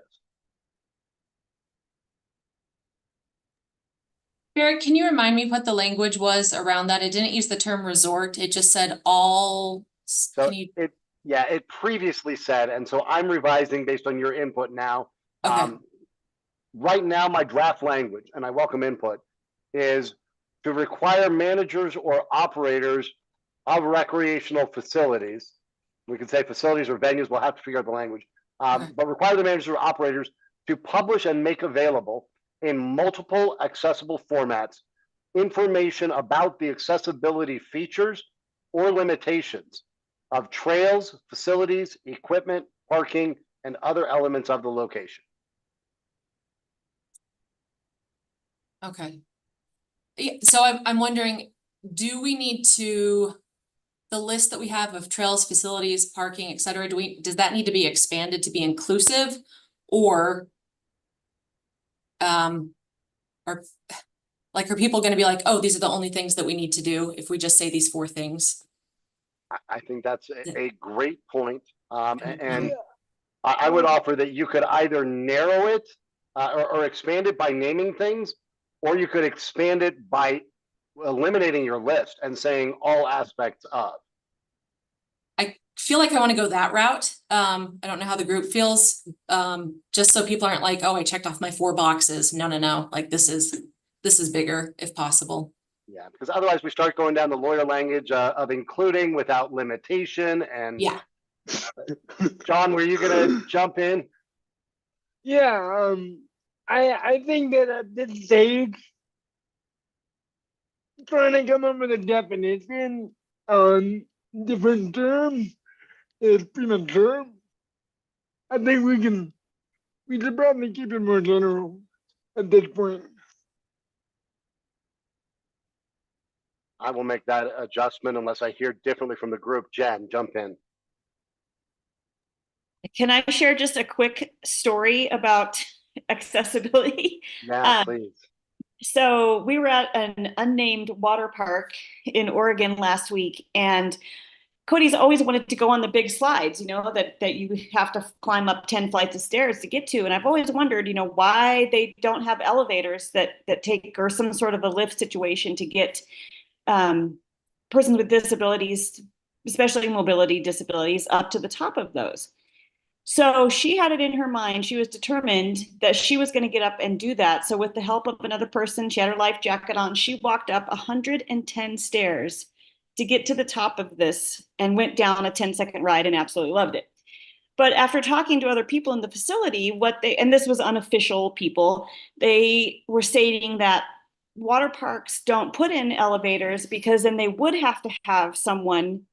Barrett, can you remind me what the language was around that? It didn't use the term resort. It just said all. So it previously said, and so I'm revising based on your input now. Okay. Right now, my draft language, and I welcome input, is to require managers or operators of recreational facilities. We can say facilities or venues, we'll have to figure out the language, but require the managers or operators to publish and make available in multiple accessible formats information about the accessibility features or limitations of trails, facilities, equipment, parking, and other elements of the location. Okay. So I'm wondering, do we need to, the list that we have of trails, facilities, parking, et cetera, does that need to be expanded to be inclusive? Or are like, are people gonna be like, oh, these are the only things that we need to do if we just say these 4 things? I think that's a great point. And Yeah. I would offer that you could either narrow it or expand it by naming things, or you could expand it by eliminating your list and saying all aspects of. I feel like I want to go that route. I don't know how the group feels. Just so people aren't like, oh, I checked off my 4 boxes. No. Like this is bigger if possible. Yeah, because otherwise we start going down the lawyer language of including without limitation. And Yeah. John, were you gonna jump in? Yeah, I think that at this stage, trying to come up with a definition on different terms is premature. I think we should probably keep it more general at this point. I will make that adjustment unless I hear differently from the group. Jen, jump in. Can I share just a quick story about accessibility? Yeah, please. So we were at an unnamed water park in Oregon last week, and Cody's always wanted to go on the big slides, that you have to climb up 10 flights of stairs to get to. And I've always wondered, why they don't have elevators that take, or some sort of a lift situation to get persons with disabilities, especially mobility disabilities, up to the top of those. So she had it in her mind. She was determined that she was going to get up and do that. So with the help of another person, she had her life jacket on. She walked up 110 stairs to get to the top of this and went down a 10-second ride and absolutely loved it. But after talking to other people in the facility, and this was unofficial people, they were stating that water parks don't put in elevators because then they would have to have someone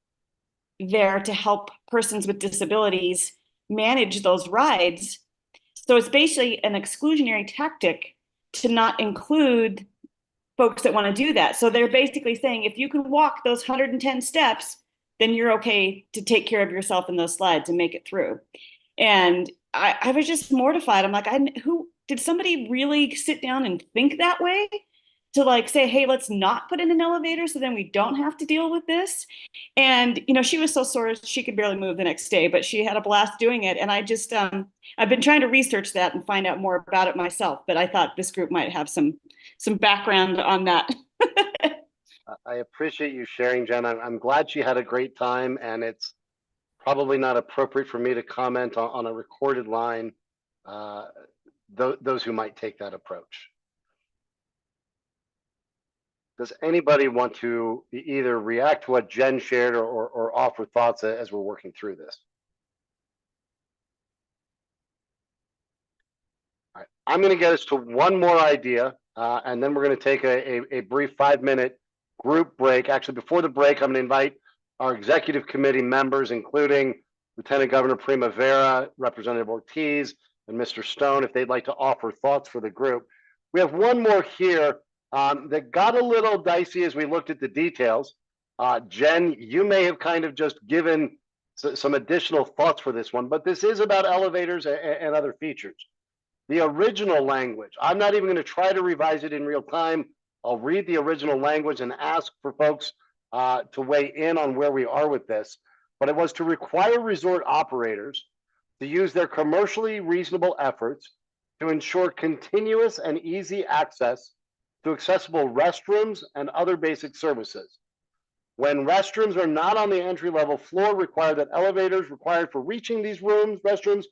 there to help persons with disabilities manage those rides. So it's basically an exclusionary tactic to not include folks that want to do that. So they're basically saying, if you can walk those 110 steps, then you're okay to take care of yourself in those slides and make it through. And I was just mortified. I'm like, who did somebody really sit down and think that way? To like say, hey, let's not put in an elevator so then we don't have to deal with this. And she was so sore she could barely move the next day, but she had a blast doing it. And I just I've been trying to research that and find out more about it myself, but I thought this group might have some background on that. I appreciate you sharing, Jen. I'm glad she had a great time, and it's probably not appropriate for me to comment on a recorded line, those who might take that approach. Does anybody want to either react to what Jen shared or offer thoughts as we're working through this? All right, I'm going to get us to one more idea, and then we're going to take a brief 5-minute group break. Actually, before the break, I'm going to invite our executive committee members, including Lieutenant Governor Primavera, Representative Ortiz, and Mr. Stone, if they'd like to offer thoughts for the group. We have one more here that got a little dicey as we looked at the details. Jen, you may have kind of just given some additional thoughts for this one, but this is about elevators and other features. The original language, I'm not even going to try to revise it in real time. I'll read the original language and ask for folks to weigh in on where we are with this. But it was to require resort operators to use their commercially reasonable efforts to ensure continuous and easy access to accessible restrooms and other basic services. When restrooms are not on the entry-level floor, require that elevators required for reaching these restrooms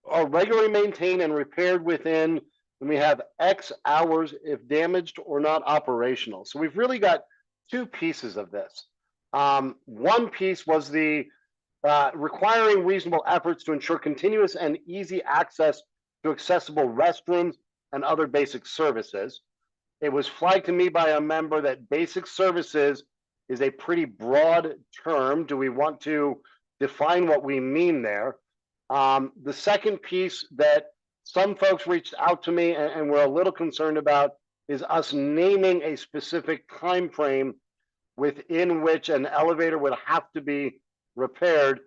are regularly maintained and repaired within, and we have X hours if damaged or not operational. So we've really got 2 pieces of this. One piece was the requiring reasonable efforts to ensure continuous and easy access to accessible restrooms and other basic services. It was flagged to me by a member that basic services is a pretty broad term. Do we want to define what we mean there? The second piece that some folks reached out to me and were a little concerned about is us naming a specific time frame within which an elevator would have to be repaired.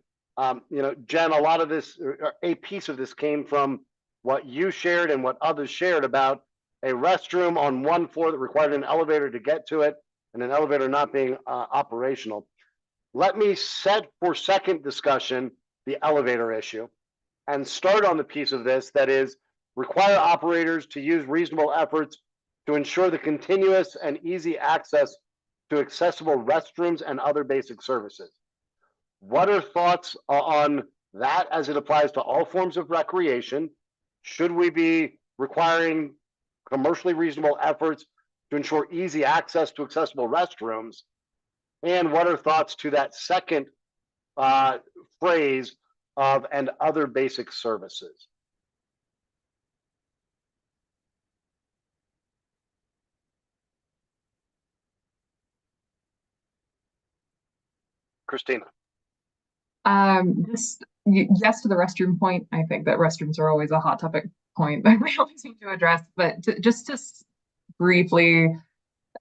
Jen, a lot of this, or a piece of this came from what you shared and what others shared about a restroom on one floor that required an elevator to get to it and an elevator not being operational. Let me set for second discussion the elevator issue and start on the piece of this that is require operators to use reasonable efforts to ensure the continuous and easy access to accessible restrooms and other basic services. What are thoughts on that as it applies to all forms of recreation? Should we be requiring commercially reasonable efforts to ensure easy access to accessible restrooms? And what are thoughts to that second phrase of and other basic services? Christina. Yes to the restroom point. I think that restrooms are always a hot topic point that we always need to address. But just to briefly,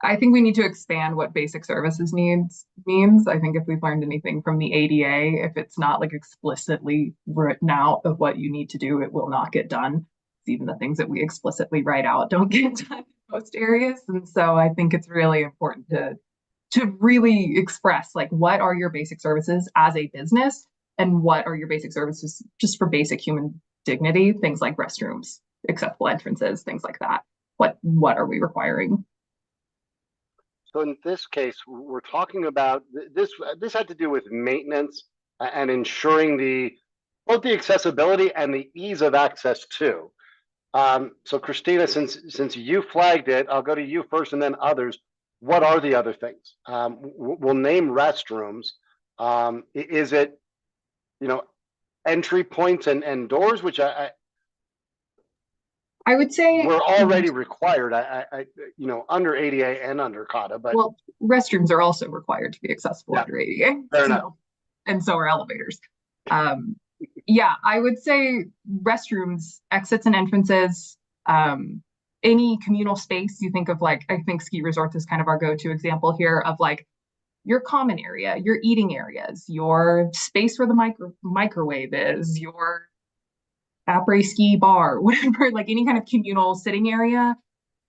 I think we need to expand what basic services means. I think if we've learned anything from the ADA, if it's not like explicitly written out of what you need to do, it will not get done. Even the things that we explicitly write out don't get done in most areas. And so I think it's really important to really express like what are your basic services as a business and what are your basic services just for basic human dignity, things like restrooms, accessible entrances, things like that. What are we requiring? So in this case, we're talking about this had to do with maintenance and ensuring both the accessibility and the ease of access to. So Christina, since you flagged it, I'll go to you first and then others. What are the other things? We'll name restrooms. Is it, entry points and doors, which I would say we're already required. Under ADA and under CADA, but well, restrooms are also required to be accessible under ADA. Fair enough. And so are elevators. Yeah, I would say restrooms, exits and entrances, any communal space. You think of like, I think ski resorts is kind of our go-to example here of like your common area, your eating areas, your space where the microwave is, your après ski bar, whatever, like any kind of communal sitting area,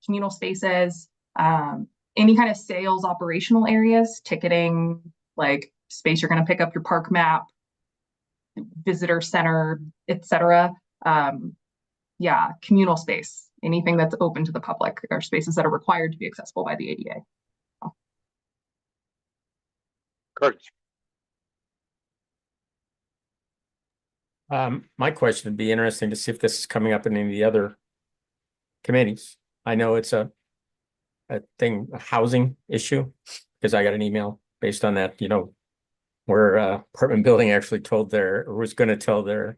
communal spaces, any kind of sales operational areas, ticketing, like space you're going to pick up your park map, visitor center, etc. Yeah, communal space, anything that's open to the public or spaces that are required to be accessible by the ADA. Curtis. My question would be interesting to see if this is coming up in any of the other committees. I know it's a housing issue, because I got an email based on that, where apartment building actually was going to tell their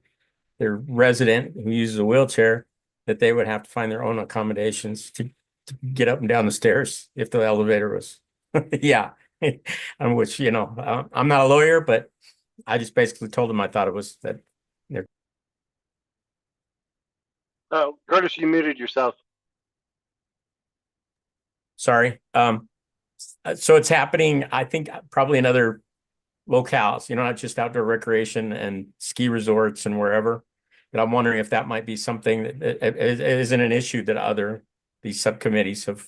resident who uses a wheelchair that they would have to find their own accommodations to get up and down the stairs if the elevator was, yeah. Which, I'm not a lawyer, but I just basically told them I thought it was that. Oh, Curtis, you muted yourself. Sorry. So it's happening, I think, probably in other locales, not just outdoor recreation and ski resorts and wherever. But I'm wondering if that might be something that isn't an issue that these subcommittees have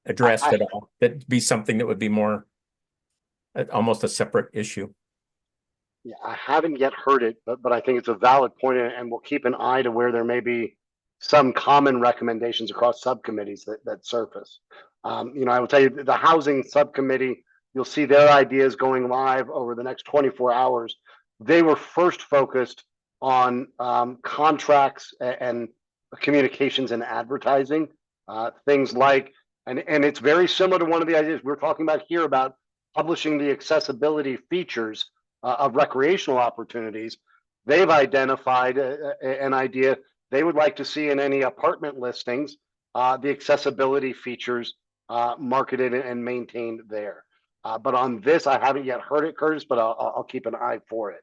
addressed at all. That'd be something that would be more almost a separate issue. Yeah, I haven't yet heard it, but I think it's a valid point, and we'll keep an eye to where there may be some common recommendations across subcommittees that surface. I will tell you, the housing subcommittee, you'll see their ideas going live over the next 24 hours. They were first focused on contracts and communications and advertising, things like, and it's very similar to one of the ideas we're talking about here about publishing the accessibility features of recreational opportunities. They've identified an idea they would like to see in any apartment listings, the accessibility features marketed and maintained there. But on this, I haven't yet heard it, Curtis, but I'll keep an eye for it.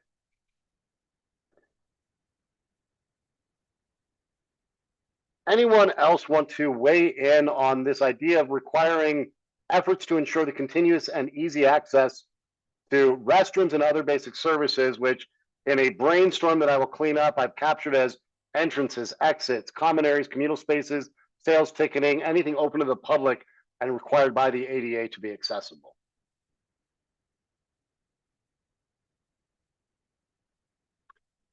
anyone else want to weigh in on this idea of requiring efforts to ensure the continuous and easy access to restrooms and other basic services, which in a brainstorm that I will clean up, I've captured as entrances, exits, common areas, communal spaces, sales ticketing, anything open to the public and required by the ADA to be accessible.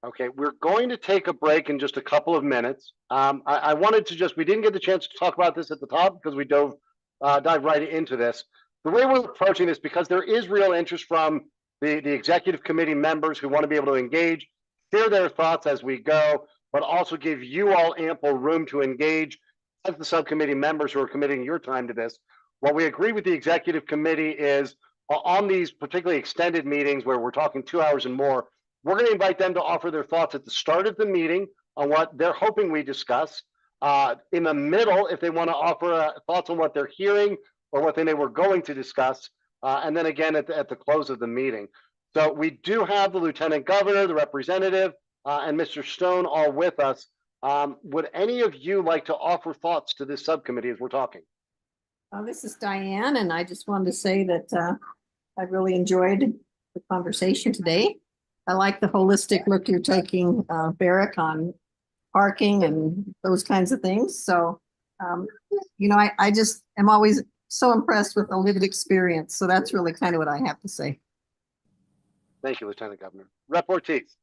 Okay, we're going to take a break in just a couple of minutes. I wanted to we didn't get the chance to talk about this at the top because we dive right into this. The way we're approaching this, because there is real interest from the executive committee members who want to be able to engage, share their thoughts as we go, but also give you all ample room to engage as the subcommittee members who are committing your time to this. What we agree with the executive committee is on these particularly extended meetings where we're talking 2 hours and more, we're going to invite them to offer their thoughts at the start of the meeting on what they're hoping we discuss. In the middle, if they want to offer thoughts on what they're hearing or what they were going to discuss, and then again at the close of the meeting. So we do have the Lieutenant Governor, the representative, and Mr. Stone all with us. Would any of you like to offer thoughts to this subcommittee as we're talking? This is Diane, and I just wanted to say that I really enjoyed the conversation today. I like the holistic look you're taking, Barrick, on parking and those kinds of things. So, you know, I just am always so impressed with the lived experience. So that's really kind of what I have to say. Thank you, Lieutenant Governor. Rep Ortiz.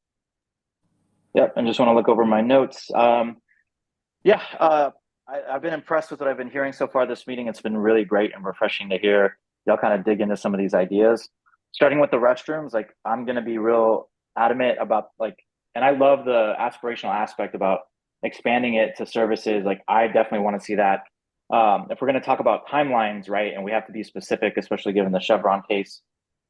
Yep, and just want to look over my notes. I've been impressed with what I've been hearing so far this meeting. It's been really great and refreshing to hear y'all kind of dig into some of these ideas. Starting with the restrooms, like I'm going to be real adamant about and I love the aspirational aspect about expanding it to services. Like I definitely want to see that. If we're going to talk about timelines, right, and we have to be specific, especially given the Chevron case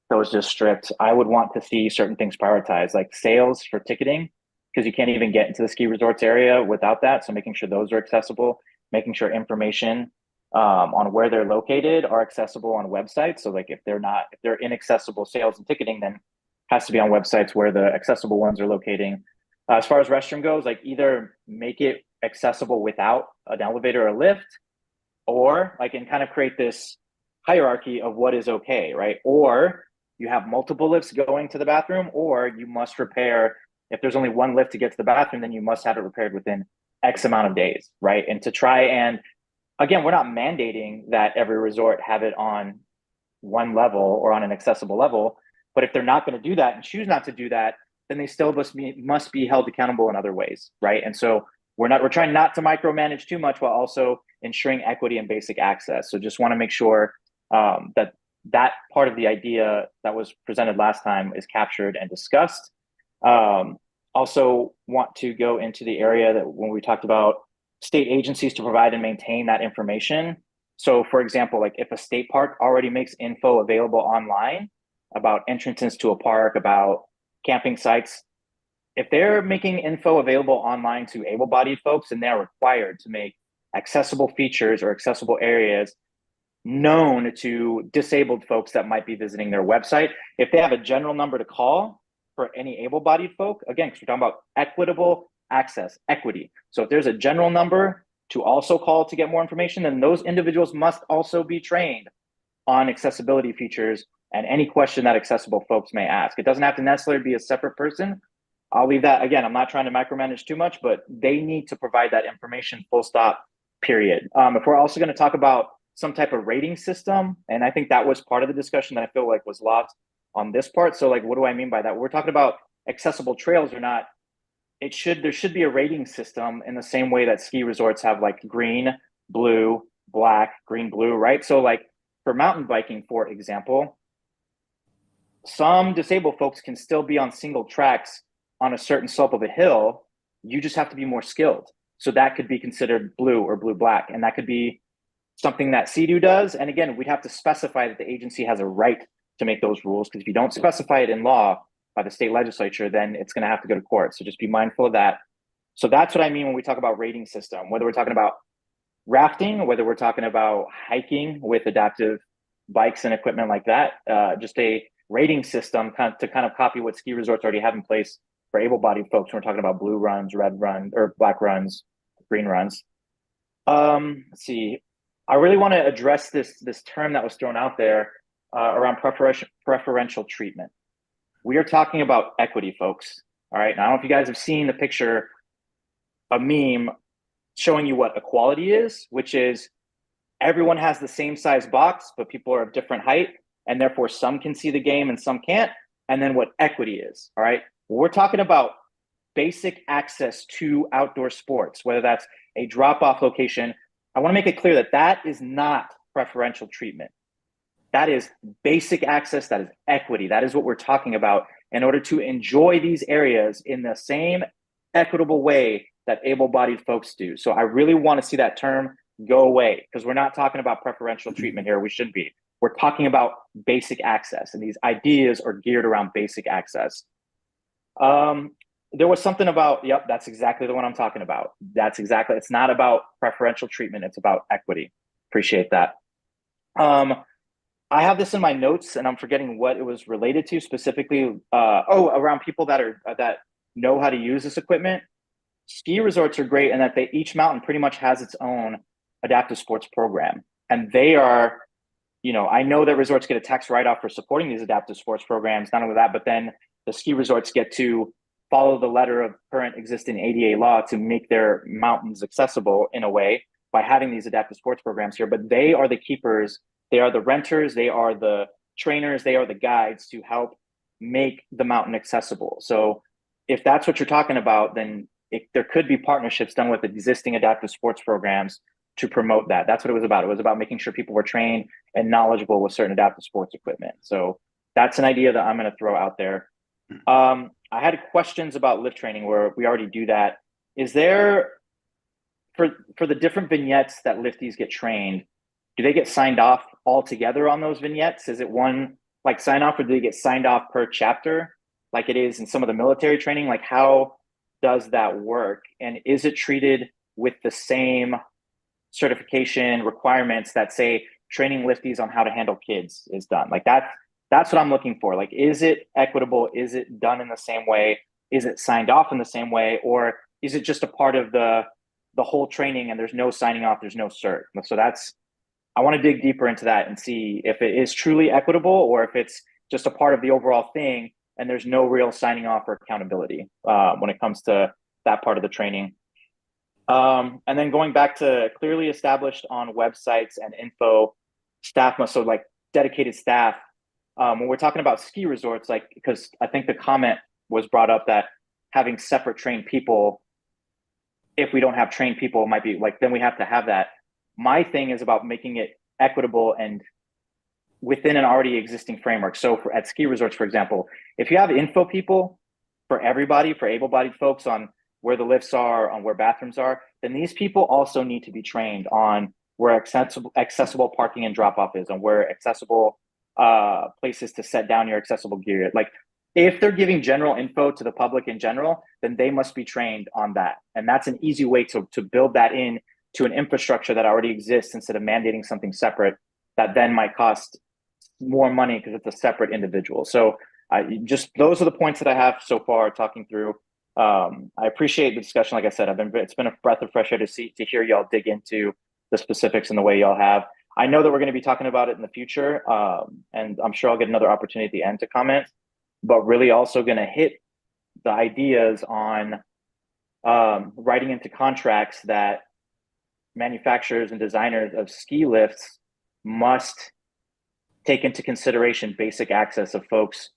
that was just stripped, I would want to see certain things prioritized, like sales for ticketing, because you can't even get into the ski resorts area without that. So making sure those are accessible, making sure information on where they're located are accessible on websites. So like if they're inaccessible sales and ticketing, then has to be on websites where the accessible ones are locating. As far as restroom goes, like either make it accessible without an elevator or a lift, or like and kind of create this hierarchy of what is okay, right? Or you have multiple lifts going to the bathroom, or you must repair. If there's only one lift to get to the bathroom, then you must have it repaired within X amount of days, right? And to try and, again, we're not mandating that every resort have it on one level or on an accessible level, but if they're not going to do that and choose not to do that, then they still must be held accountable in other ways, right? And so we're trying not to micromanage too much while also ensuring equity and basic access. So just want to make sure that part of the idea that was presented last time is captured and discussed. Also want to go into the area that when we talked about state agencies to provide and maintain that information. So for example, like if a state park already makes info available online about entrances to a park, about camping sites, if they're making info available online to able-bodied folks, and they're required to make accessible features or accessible areas known to disabled folks that might be visiting their website, if they have a general number to call for any able-bodied folk, again, because we're talking about equitable access, equity. So if there's a general number to also call to get more information, then those individuals must also be trained on accessibility features and any question that accessible folks may ask. It doesn't have to necessarily be a separate person. I'll leave that, again, I'm not trying to micromanage too much, but they need to provide that information, full stop, period. If we're also going to talk about some type of rating system, and I think that was part of the discussion that I feel like was lost on this part. So like, what do I mean by that? We're talking about accessible trails or not. There should be a rating system in the same way that ski resorts have like green, blue, black, green, blue, right? So like for mountain biking, for example, some disabled folks can still be on single tracks on a certain slope of a hill. You just have to be more skilled. So that could be considered blue or blue-black. And that could be something that CEDU does. And again, we'd have to specify that the agency has a right to make those rules, because if you don't specify it in law by the state legislature, then it's going to have to go to court. So just be mindful of that. So that's what I mean when we talk about rating system, whether we're talking about rafting, whether we're talking about hiking with adaptive bikes and equipment like that, just a rating system to kind of copy what ski resorts already have in place for able-bodied folks when we're talking about blue runs, red runs, or black runs, green runs. Let's see. I really want to address this term that was thrown out there around preferential treatment. We are talking about equity, folks. All right. Now, I don't know if you guys have seen the picture, a meme showing you what equality is, which is everyone has the same size box, but people are of different height, and therefore some can see the game and some can't. And then what equity is. All right. We're talking about basic access to outdoor sports, whether that's a drop-off location. I want to make it clear that that is not preferential treatment. That is basic access. That is equity. That is what we're talking about in order to enjoy these areas in the same equitable way that able-bodied folks do. So I really want to see that term go away, because we're not talking about preferential treatment here. We shouldn't be. We're talking about basic access, and these ideas are geared around basic access. There was something about, yep, that's exactly the one I'm talking about. That's exactly, it's not about preferential treatment. It's about equity. Appreciate that. I have this in my notes and I'm forgetting what it was related to specifically. Around people that know how to use this equipment. Ski resorts are great in that each mountain pretty much has its own adaptive sports program. And they are, I know that resorts get a tax write-off for supporting these adaptive sports programs. Not only that, but then the ski resorts get to follow the letter of current existing ADA law to make their mountains accessible in a way by having these adaptive sports programs here. But they are the keepers, they are the renters, they are the trainers, they are the guides to help make the mountain accessible. So if that's what you're talking about, then there could be partnerships done with existing adaptive sports programs to promote that. That's what it was about. It was about making sure people were trained and knowledgeable with certain adaptive sports equipment. So that's an idea that I'm going to throw out there. I had questions about lift training where we already do that. Is there, for the different vignettes that lifties get trained, do they get signed off all together on those vignettes? Is it one like sign off, or do they get signed off per chapter like it is in some of the military training? Like, how does that work? And is it treated with the same certification requirements that say training lifties on how to handle kids is done? Like that's what I'm looking for. Like, is it equitable? Is it done in the same way? Is it signed off in the same way? Or is it just a part of the whole training and there's no signing off, there's no cert? So I want to dig deeper into that and see if it is truly equitable or if it's just a part of the overall thing and there's no real signing off or accountability when it comes to that part of the training. And then going back to clearly established on websites and info, staff must, so like dedicated staff. When we're talking about ski resorts, like, because I think the comment was brought up that having separate trained people, if we don't have trained people, might be like, then we have to have that. My thing is about making it equitable and within an already existing framework. So at ski resorts, for example, if you have info people for everybody, for able-bodied folks on where the lifts are, on where bathrooms are, then these people also need to be trained on where accessible parking and drop-off is, on where accessible places to set down your accessible gear. Like, if they're giving general info to the public in general, then they must be trained on that. And that's an easy way to build that in to an infrastructure that already exists instead of mandating something separate that then might cost more money because it's a separate individual. So just those are the points that I have so far talking through. I appreciate the discussion. Like I said, it's been a breath of fresh air to hear y'all dig into the specifics in the way y'all have. I know that we're going to be talking about it in the future, and I'm sure I'll get another opportunity at the end to comment, but really also going to hit the ideas on writing into contracts that manufacturers and designers of ski lifts must take into consideration basic access of folks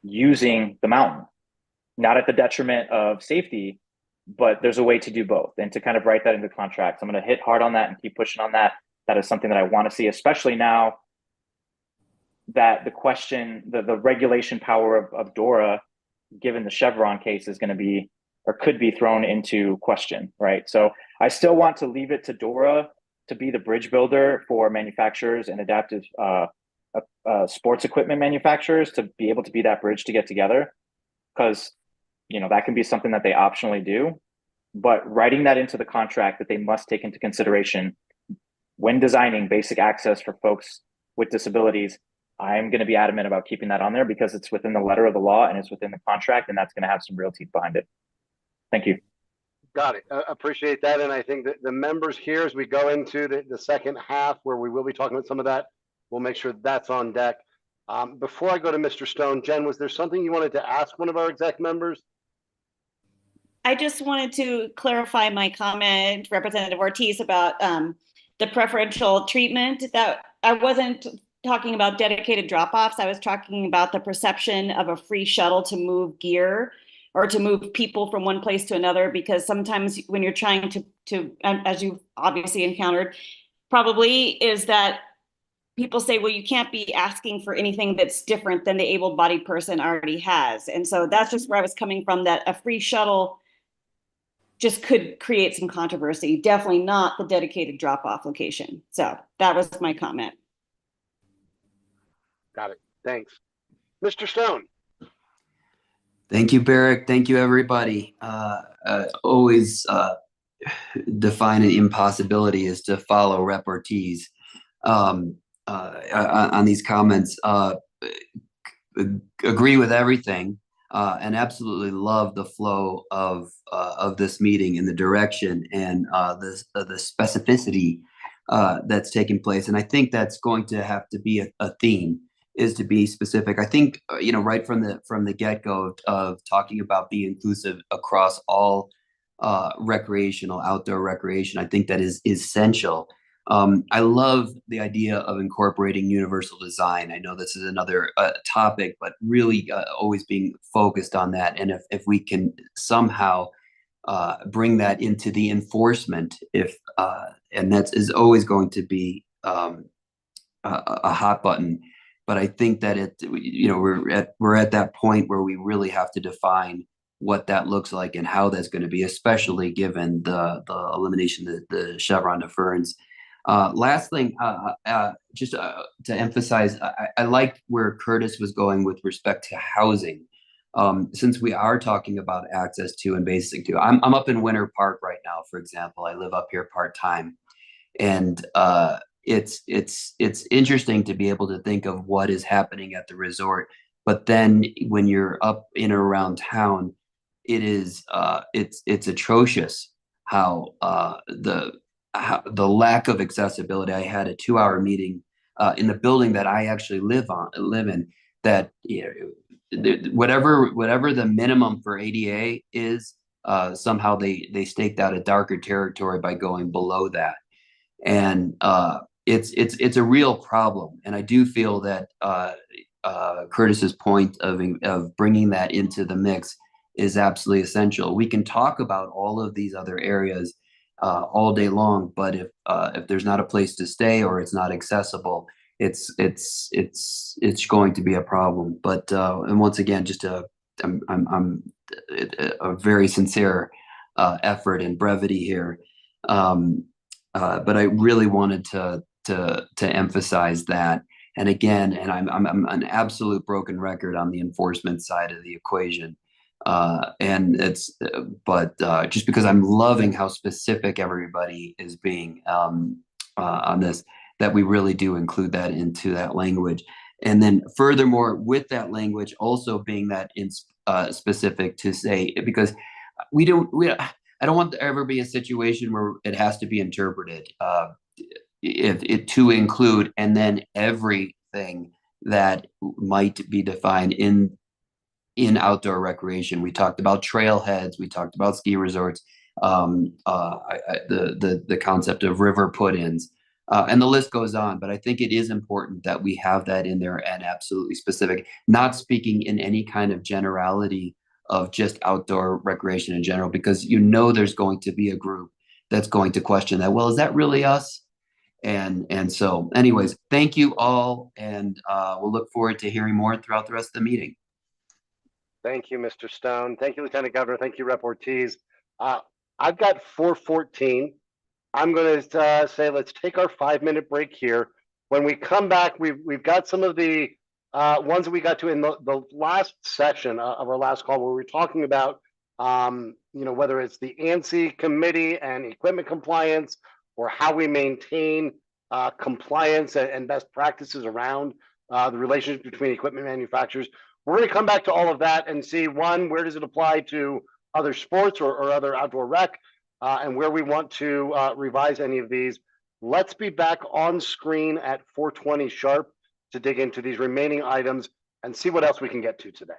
using the mountain, not at the detriment of safety, but there's a way to do both, and to kind of write that into contracts. I'm going to hit hard on that and keep pushing on that. That is something that I want to see, especially now that the regulation power of DORA, given the Chevron case, is going to be, or could be, thrown into question, right? So I still want to leave it to DORA to be the bridge builder for manufacturers and adaptive sports equipment manufacturers to be able to be that bridge to get together, because that can be something that they optionally do. But writing that into the contract that they must take into consideration when designing basic access for folks with disabilities, I'm going to be adamant about keeping that on there because it's within the letter of the law and it's within the contract, and that's going to have some real teeth behind it. Thank you. Got it. Appreciate that. And I think that the members here, as we go into the second half, where we will be talking about some of that, we'll make sure that's on deck. Before I go to Mr. Stone, Jen, was there something you wanted to ask one of our exec members? I just wanted to clarify my comment, Representative Ortiz, about the preferential treatment. That I wasn't talking about dedicated drop-offs. I was talking about the perception of a free shuttle to move gear or to move people from one place to another, because sometimes when you're trying to as you've obviously encountered, probably, is that people say, well, you can't be asking for anything that's different than the able-bodied person already has. And so that's just where I was coming from, that a free shuttle just could create some controversy. Definitely not the dedicated drop-off location. So that was my comment. Got it. Thanks. Mr. Stone. Thank you, Barrick. Thank you, everybody. Always define an impossibility is to follow Rep. Ortiz on these comments. Agree with everything and absolutely love the flow of this meeting and the direction and the specificity that's taking place. And I think that's going to have to be a theme, is to be specific. I think, right from the get-go of talking about being inclusive across all recreational, outdoor recreation, I think that is essential. I love the idea of incorporating universal design. I know this is another topic, but really always being focused on that. And if we can somehow bring that into the enforcement, and that is always going to be a hot button. But I think that we're at that point where we really have to define what that looks like and how that's going to be, especially given the elimination of the chevron deference. Last thing, just to emphasize, I like where Curtis was going with respect to housing. Since we are talking about access to and basic to, I'm up in Winter Park right now, for example. I live up here part-time, and it's interesting to be able to think of what is happening at the resort. But then when you're up in or around town, it's atrocious how the lack of accessibility. I had a 2-hour meeting in the building that I actually live in, that whatever the minimum for ADA is, somehow they staked out a darker territory by going below that. And it's a real problem. And I do feel that Curtis's point of bringing that into the mix is absolutely essential. We can talk about all of these other areas all day long, but if there's not a place to stay or it's not accessible, it's going to be a problem. But and once again, just a very sincere effort and brevity here. But I really wanted to emphasize that. And again, and I'm an absolute broken record on the enforcement side of the equation. And just because I'm loving how specific everybody is being on this, that we really do include that into that language. And then furthermore, with that language also being that specific to say, because I don't want there ever be a situation where it has to be interpreted to include, and then everything that might be defined in outdoor recreation. We talked about trailheads, we talked about ski resorts, the concept of river put-ins, and the list goes on. But I think it is important that we have that in there and absolutely specific, not speaking in any kind of generality of just outdoor recreation in general, because there's going to be a group that's going to question that. Well, is that really us? And so anyways, thank you all, and we'll look forward to hearing more throughout the rest of the meeting. Thank you, Mr. Stone. Thank you, Lieutenant Governor. Thank you, Rep. Ortiz. I've got 4:14. I'm going to say let's take our 5-minute break here. When we come back, we've got some of the ones that we got to in the last session of our last call, where we were talking about whether it's the ANSI committee and equipment compliance, or how we maintain compliance and best practices around the relationship between equipment manufacturers. We're going to come back to all of that and see, one, where does it apply to other sports or other outdoor rec, and where we want to revise any of these. Let's be back on screen at 4:20 sharp to dig into these remaining items and see what else we can get to today.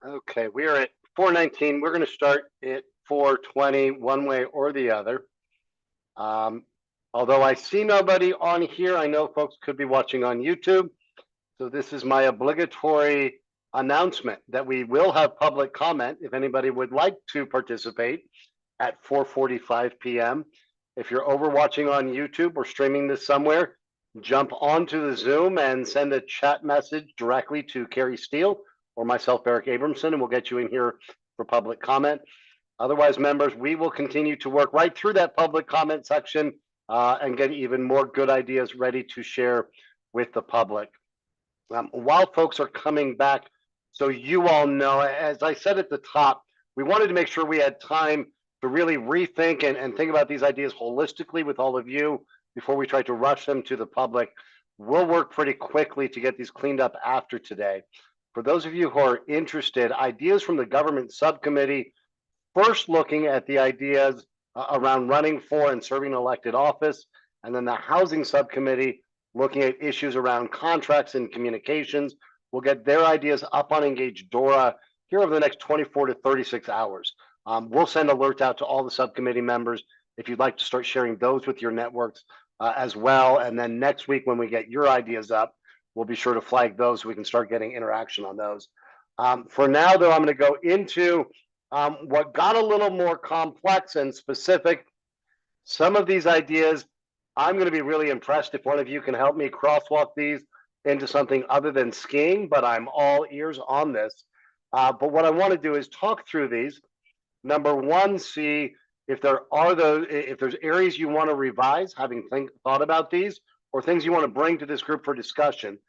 Okay, we are at 4:19. We're going to start at 4:20, one way or the other. Although I see nobody on here, I know folks could be watching on YouTube. So this is my obligatory announcement that we will have public comment if anybody would like to participate at 4:45 p.m. If you're over watching on YouTube or streaming this somewhere, jump onto the Zoom and send a chat message directly to Carrie Steele or myself, Eric Abramson, and we'll get you in here for public comment. Otherwise, members, we will continue to work right through that public comment section and get even more good ideas ready to share with the public. While folks are coming back, so you all know, as I said at the top, we wanted to make sure we had time to really rethink and think about these ideas holistically with all of you before we try to rush them to the public. We'll work pretty quickly to get these cleaned up after today. For those of you who are interested, ideas from the government subcommittee, first looking at the ideas around running for and serving elected office, and then the housing subcommittee looking at issues around contracts and communications. We'll get their ideas up on Engage Dora here over the next 24 to 36 hours. We'll send alerts out to all the subcommittee members if you'd like to start sharing those with your networks as well. And then next week, when we get your ideas up, we'll be sure to flag those so we can start getting interaction on those. For now, though, I'm going to go into what got a little more complex and specific. Some of these ideas, I'm going to be really impressed if one of you can help me crosswalk these into something other than skiing, but I'm all ears on this. But what I want to do is talk through these. Number one, see if there's areas you want to revise, having thought about these, or things you want to bring to this group for discussion.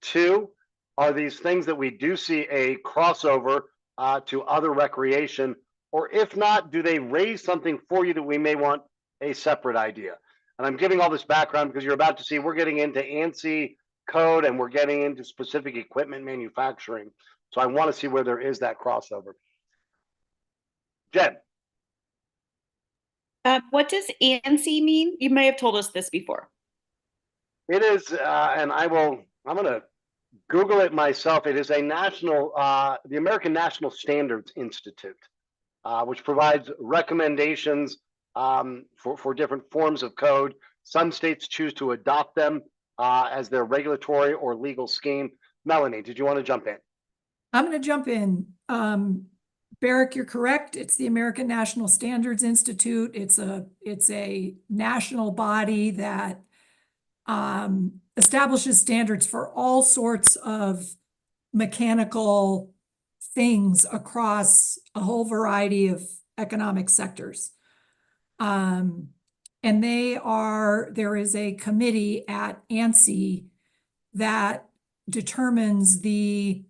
Two, are these things that we do see a crossover to other recreation, or if not, do they raise something for you that we may want a separate idea? And I'm giving all this background because you're about to see we're getting into ANSI code and we're getting into specific equipment manufacturing. So I want to see where there is that crossover. Jen. What does ANSI mean? You may have told us this before. It is, and I'm going to Google it myself. It is a national, the American National Standards Institute, which provides recommendations for different forms of code. Some states choose to adopt them as their regulatory or legal scheme. Melanie, did you want to jump in? I'm going to jump in. Barrick, you're correct. It's the American National Standards Institute. It's a national body that establishes standards for all sorts of mechanical things across a whole variety of economic sectors. And there is a committee at ANSI that determines the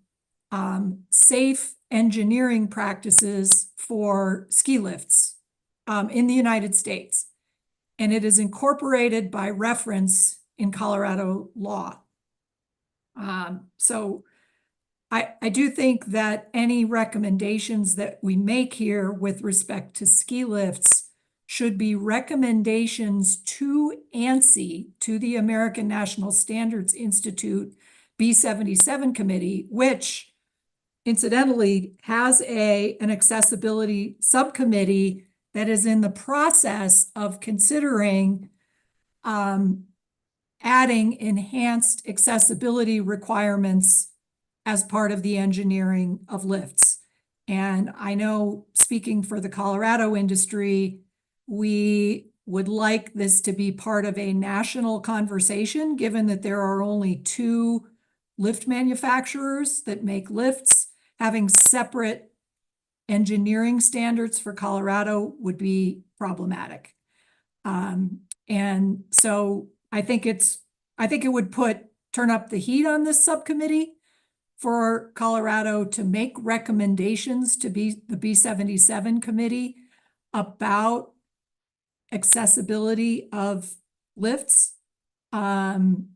safe engineering practices for ski lifts in the United States. And it is incorporated by reference in Colorado law. So I do think that any recommendations that we make here with respect to ski lifts should be recommendations to ANSI, to the American National Standards Institute B77 committee, which incidentally has an accessibility subcommittee that is in the process of considering adding enhanced accessibility requirements as part of the engineering of lifts. And I know, speaking for the Colorado industry, we would like this to be part of a national conversation, given that there are only 2 lift manufacturers that make lifts. Having separate engineering standards for Colorado would be problematic. And so I think it would turn up the heat on this subcommittee for Colorado to make recommendations to the B77 committee about accessibility of lifts. And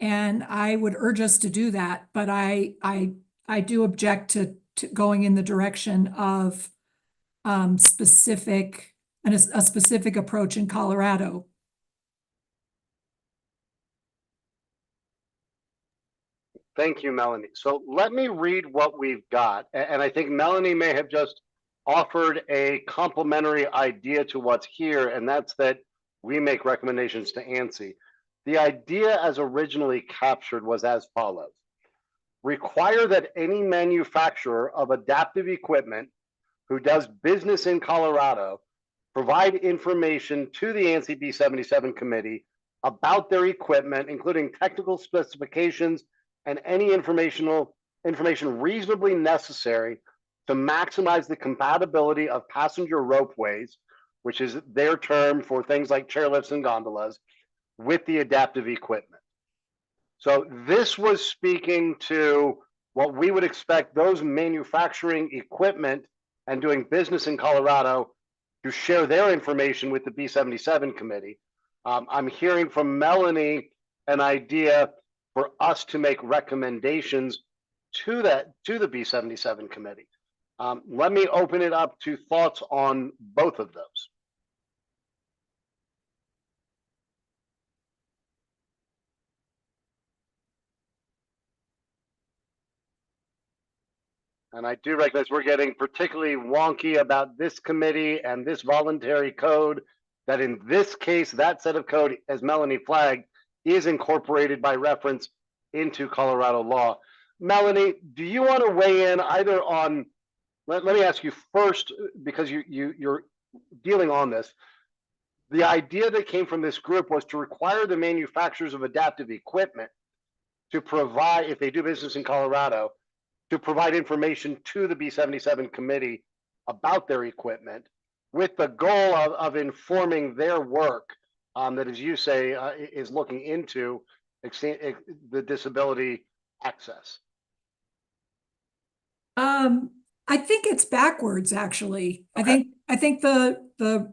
I would urge us to do that, but I do object to going in the direction of a specific approach in Colorado. Thank you, Melanie. So let me read what we've got. And I think Melanie may have just offered a complementary idea to what's here, and that's that we make recommendations to ANSI. The idea as originally captured was as follows. Require that any manufacturer of adaptive equipment who does business in Colorado provide information to the ANSI B77 committee about their equipment, including technical specifications and any information reasonably necessary to maximize the compatibility of passenger ropeways, which is their term for things like chairlifts and gondolas, with the adaptive equipment. So this was speaking to what we would expect those manufacturing equipment and doing business in Colorado to share their information with the B77 committee. I'm hearing from Melanie an idea for us to make recommendations to the B77 committee. Let me open it up to thoughts on both of those. And I do recognize we're getting particularly wonky about this committee and this voluntary code, that in this case, that set of code, as Melanie flagged, is incorporated by reference into Colorado law. Melanie, do you want to weigh in either on, let me ask you first, because you're dealing on this. The idea that came from this group was to require the manufacturers of adaptive equipment to provide, if they do business in Colorado, to provide information to the B77 committee about their equipment, with the goal of informing their work that, as you say, is looking into the disability access. I think it's backwards, actually. Okay. I think the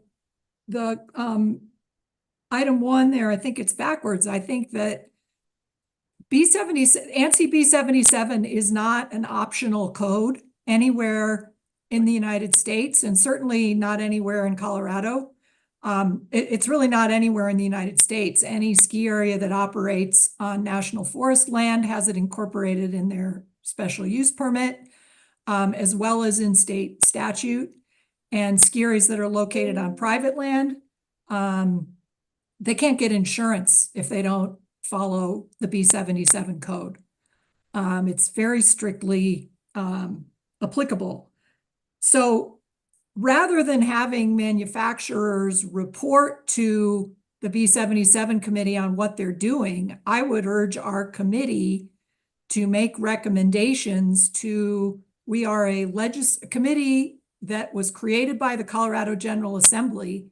item 1 there, I think it's backwards. I think that ANSI B77 is not an optional code anywhere in the United States, and certainly not anywhere in Colorado. It's really not anywhere in the United States. Any ski area that operates on national forest land has it incorporated in their special use permit, as well as in state statute. And ski areas that are located on private land, they can't get insurance if they don't follow the B77 code. It's very strictly applicable. So rather than having manufacturers report to the B77 committee on what they're doing, I would urge our committee to make recommendations to, we are a committee that was created by the Colorado General Assembly,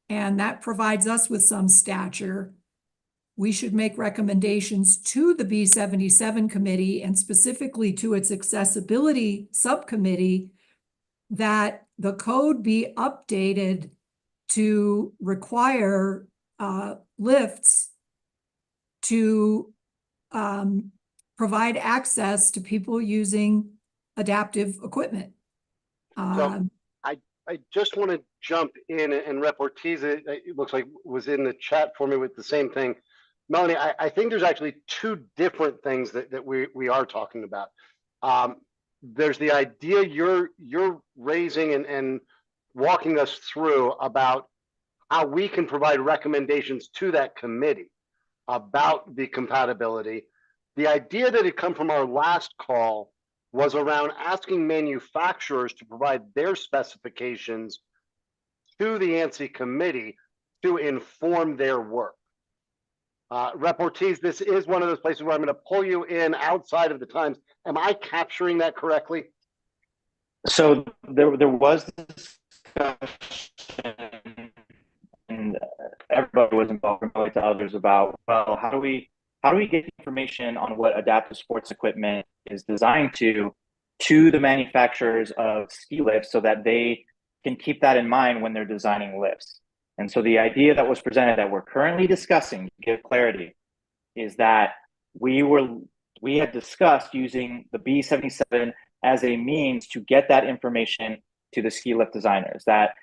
and that provides us with some stature. We should make recommendations to the B77 committee, and specifically to its accessibility subcommittee, that the code be updated to require lifts to provide access to people using adaptive equipment. So I just want to jump in, and Rep. Ortiz, it looks like was in the chat for me with the same thing. Melanie, I think there's actually two different things that we are talking about. There's the idea you're raising and walking us through about how we can provide recommendations to that committee about the compatibility. The idea that had come from our last call was around asking manufacturers to provide their specifications to the ANSI committee to inform their work. Rep. Ortiz, this is one of those places where I'm going to pull you in outside of the times. Am I capturing that correctly? So there was discussion, and everybody was involved, probably to others, about, well, how do we get information on what adaptive sports equipment is designed to the manufacturers of ski lifts, so that they can keep that in mind when they're designing lifts. And so the idea that was presented, that we're currently discussing, to give clarity, is that we had discussed using the B77 as a means to get that information to the ski lift designers, that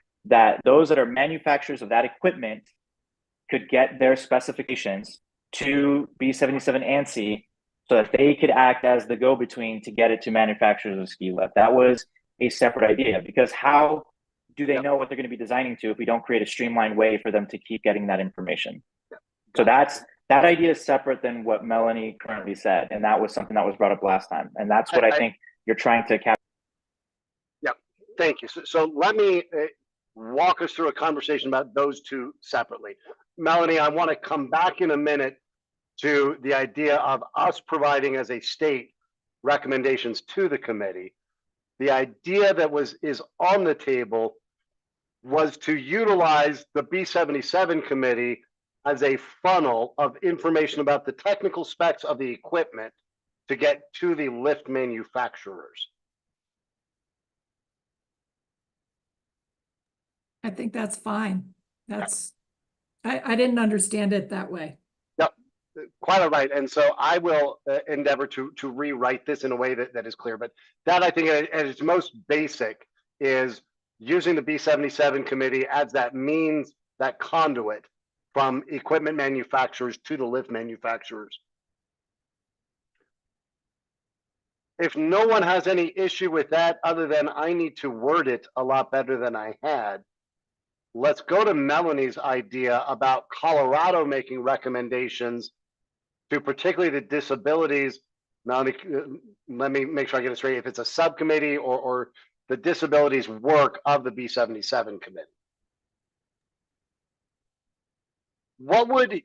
those that are manufacturers of that equipment could get their specifications to B77 ANSI so that they could act as the go-between to get it to manufacturers of ski lift. That was a separate idea, because how do they know what they're going to be designing to if we don't create a streamlined way for them to keep getting that information? So that idea is separate than what Melanie currently said, and that was something that was brought up last time, and that's what I think you're trying to capture. Yeah, thank you. So let me walk us through a conversation about those two separately. Melanie, I want to come back in a minute to the idea of us providing as a state recommendations to the committee. The idea that is on the table was to utilize the B77 committee as a funnel of information about the technical specs of the equipment to get to the lift manufacturers. I think that's fine. I didn't understand it that way. Yep, quite all right. And so I will endeavor to rewrite this in a way that is clear. But that, I think, at its most basic, is using the B77 committee as that means, that conduit from equipment manufacturers to the lift manufacturers. If no one has any issue with that, other than I need to word it a lot better than I had, let's go to Melanie's idea about Colorado making recommendations to particularly the disabilities. Melanie, let me make sure I get it straight. If it's a subcommittee or the disabilities work of the B77 committee. What would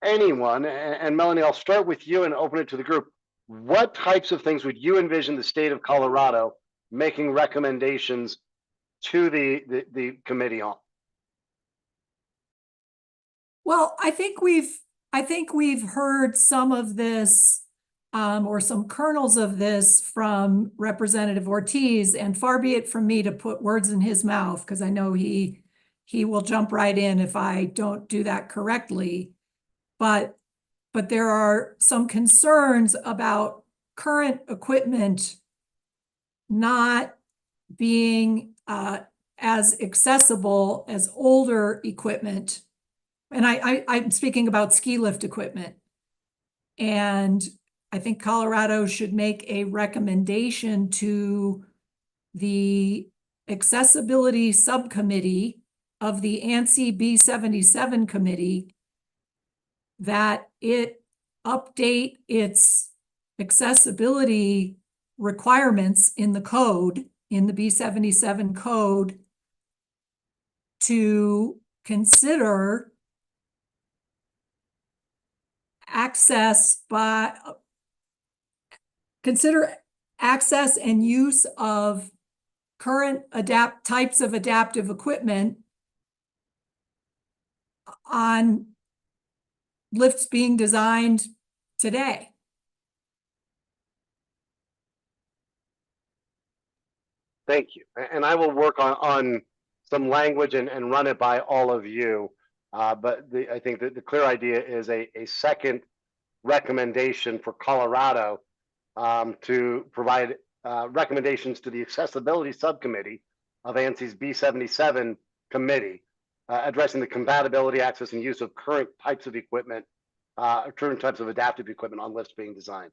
anyone, and Melanie, I'll start with you and open it to the group. What types of things would you envision the state of Colorado making recommendations to the committee on? Well, I think we've heard some of this, or some kernels of this from Representative Ortiz, and far be it from me to put words in his mouth, because I know he will jump right in if I don't do that correctly. But there are some concerns about current equipment not being as accessible as older equipment. And I'm speaking about ski lift equipment. And I think Colorado should make a recommendation to the accessibility subcommittee of the ANSI B77 committee that it update its accessibility requirements in the code, in the B77 code, to consider access and use of current types of adaptive equipment on lifts being designed today. Thank you. And I will work on some language and run it by all of you. But I think that the clear idea is a second recommendation for Colorado to provide recommendations to the accessibility subcommittee of ANSI's B77 committee, addressing the compatibility, access, and use of current types of equipment, current types of adaptive equipment on lifts being designed.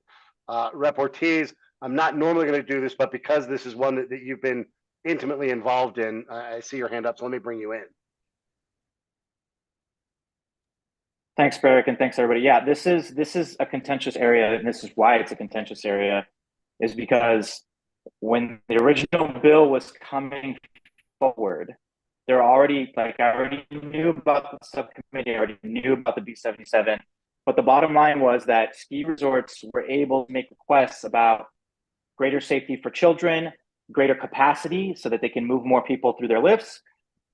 Rep Ortiz, I'm not normally going to do this, but because this is one that you've been intimately involved in, I see your hand up, so let me bring you in. Thanks, Barrick, and thanks everybody. Yeah, this is a contentious area, and this is why it's a contentious area, is because when the original bill was coming forward, I already knew about the subcommittee, I already knew about the B77, but the bottom line was that ski resorts were able to make requests about greater safety for children, greater capacity so that they can move more people through their lifts.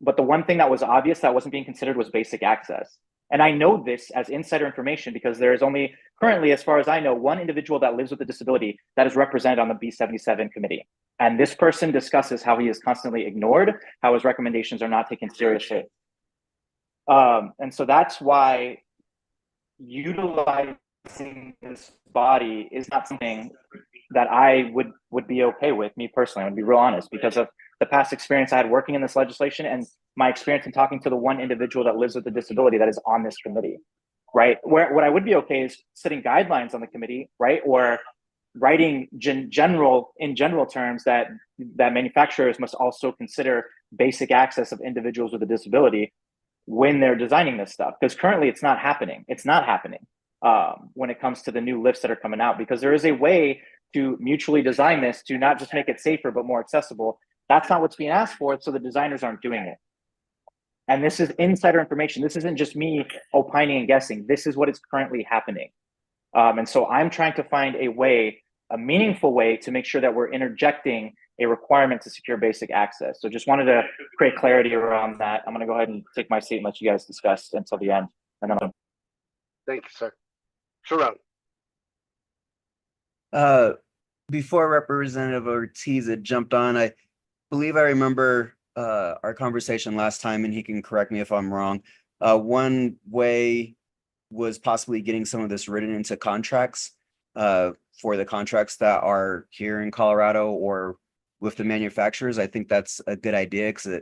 But the one thing that was obvious that wasn't being considered was basic access. And I know this as insider information because there is only currently, as far as I know, one individual that lives with a disability that is represented on the B77 committee. And this person discusses how he is constantly ignored, how his recommendations are not taken seriously. And so that's why utilizing this body is not something that I would be okay with, me personally. I'm gonna be real honest, because of the past experience I had working in this legislation and my experience in talking to the one individual that lives with a disability that is on this committee. right? Where what I would be okay is setting guidelines on the committee, right? Or writing in general terms that manufacturers must also consider basic access of individuals with a disability when they're designing this stuff, because currently it's not happening. It's not happening when it comes to the new lifts that are coming out, because there is a way to mutually design this to not just make it safer but more accessible. That's not what's being asked for, so the designers aren't doing it. And this is insider information. This isn't just me opining and guessing. This is what is currently happening. And so I'm trying to find a way, a meaningful way, to make sure that we're interjecting a requirement to secure basic access. So just wanted to create clarity around that. I'm going to go ahead and take my seat and let you guys discuss until the end. And then Thank you, sir. Sharon. Before Representative Ortiz had jumped on, I believe I remember our conversation last time, and he can correct me if I'm wrong. One way was possibly getting some of this written into contracts for the contracts that are here in Colorado or with the manufacturers. I think that's a good idea, because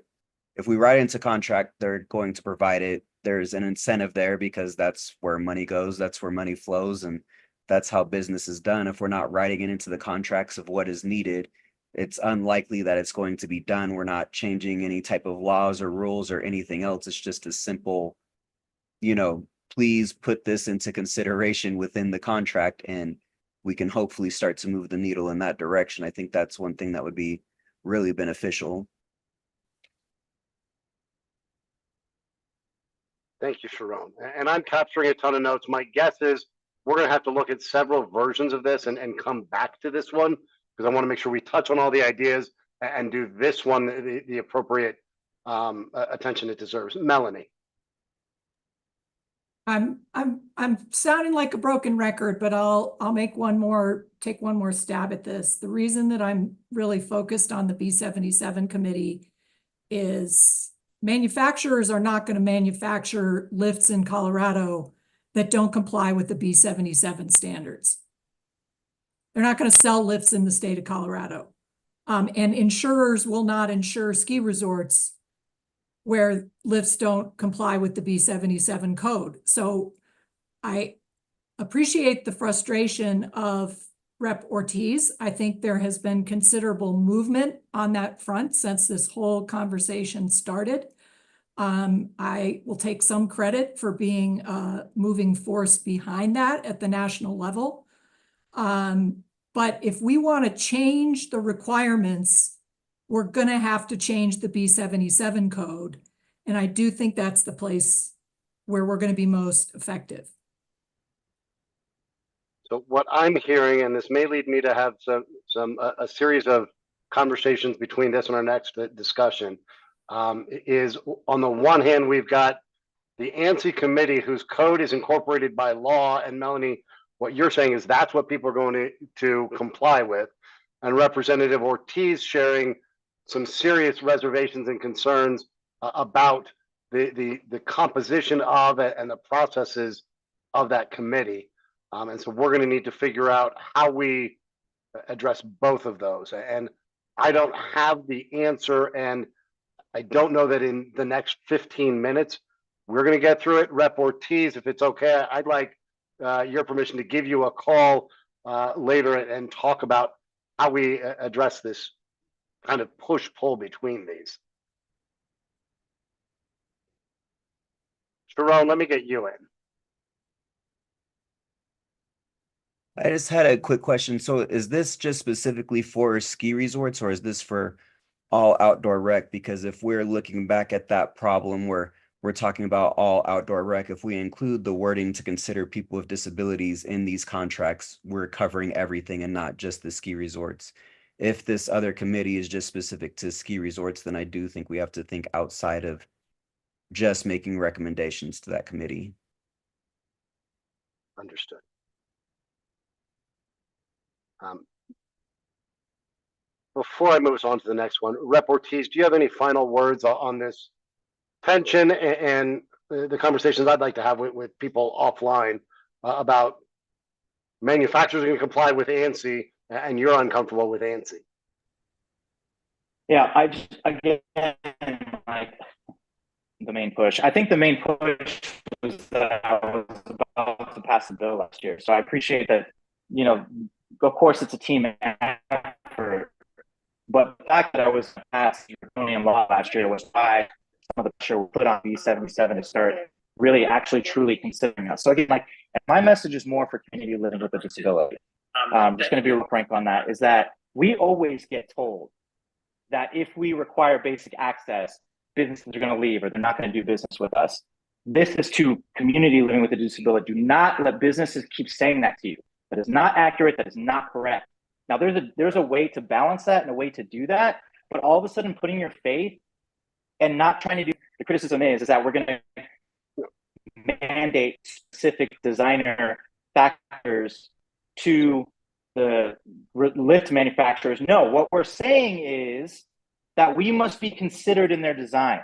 if we write into contract, they're going to provide it. There's an incentive there because that's where money goes, that's where money flows, and that's how business is done. If we're not writing it into the contracts of what is needed, it's unlikely that it's going to be done. We're not changing any type of laws or rules or anything else. It's just a simple, please put this into consideration within the contract, and we can hopefully start to move the needle in that direction. I think that's one thing that would be really beneficial. Thank you, Sharon. And I'm capturing a ton of notes. My guess is we're going to have to look at several versions of this and come back to this one, because I want to make sure we touch on all the ideas and do this one the appropriate attention it deserves. Melanie. I'm sounding like a broken record, but I'll take one more stab at this. The reason that I'm really focused on the B77 committee is manufacturers are not going to manufacture lifts in Colorado that don't comply with the B77 standards. They're not going to sell lifts in the state of Colorado. And insurers will not insure ski resorts where lifts don't comply with the B77 code. So I appreciate the frustration of Rep. Ortiz. I think there has been considerable movement on that front since this whole conversation started. I will take some credit for being a moving force behind that at the national level. But if we want to change the requirements, we're going to have to change the B77 code. And I do think that's the place where we're going to be most effective. So what I'm hearing, and this may lead me to have a series of conversations between this and our next discussion, is on the one hand, we've got the ANSI committee whose code is incorporated by law. And Melanie, what you're saying is that's what people are going to comply with. And Representative Ortiz sharing some serious reservations and concerns about the composition of it and the processes of that committee. And so we're going to need to figure out how we address both of those. And I don't have the answer, and I don't know that in the next 15 minutes we're going to get through it. Rep. Ortiz, if it's okay, I'd like your permission to give you a call later and talk about how we address this kind of push-pull between these. Sharon, let me get you in. I just had a quick question. So is this just specifically for ski resorts, or is this for all outdoor rec? Because if we're looking back at that problem where we're talking about all outdoor rec, if we include the wording to consider people with disabilities in these contracts, we're covering everything and not just the ski resorts. If this other committee is just specific to ski resorts, then I do think we have to think outside of just making recommendations to that committee. Understood. Before I move on to the next one, Rep. Ortiz, do you have any final words on this tension and the conversations I'd like to have with people offline about manufacturers are going to comply with ANSI and you're uncomfortable with ANSI? Yeah, I just, again, like, the main push. I think the main push was that I was about to pass the bill last year. So I appreciate that, you know, of course it's a team effort, but the fact that I was passed the draconian law last year was why some of the pressure was put on B77 to start really actually truly considering us. So again, like, my message is more for community living with a disability. Just going to be real frank on that, is that we always get told that if we require basic access, businesses are going to leave or they're not going to do business with us. This is to community living with a disability. Do not let businesses keep saying that to you. That is not accurate. That is not correct. Now, there's a way to balance that and a way to do that, but all of a sudden putting your faith and not trying to do, the criticism is that we're going to mandate specific designer factors to the lift manufacturers. No, what we're saying is that we must be considered in their design.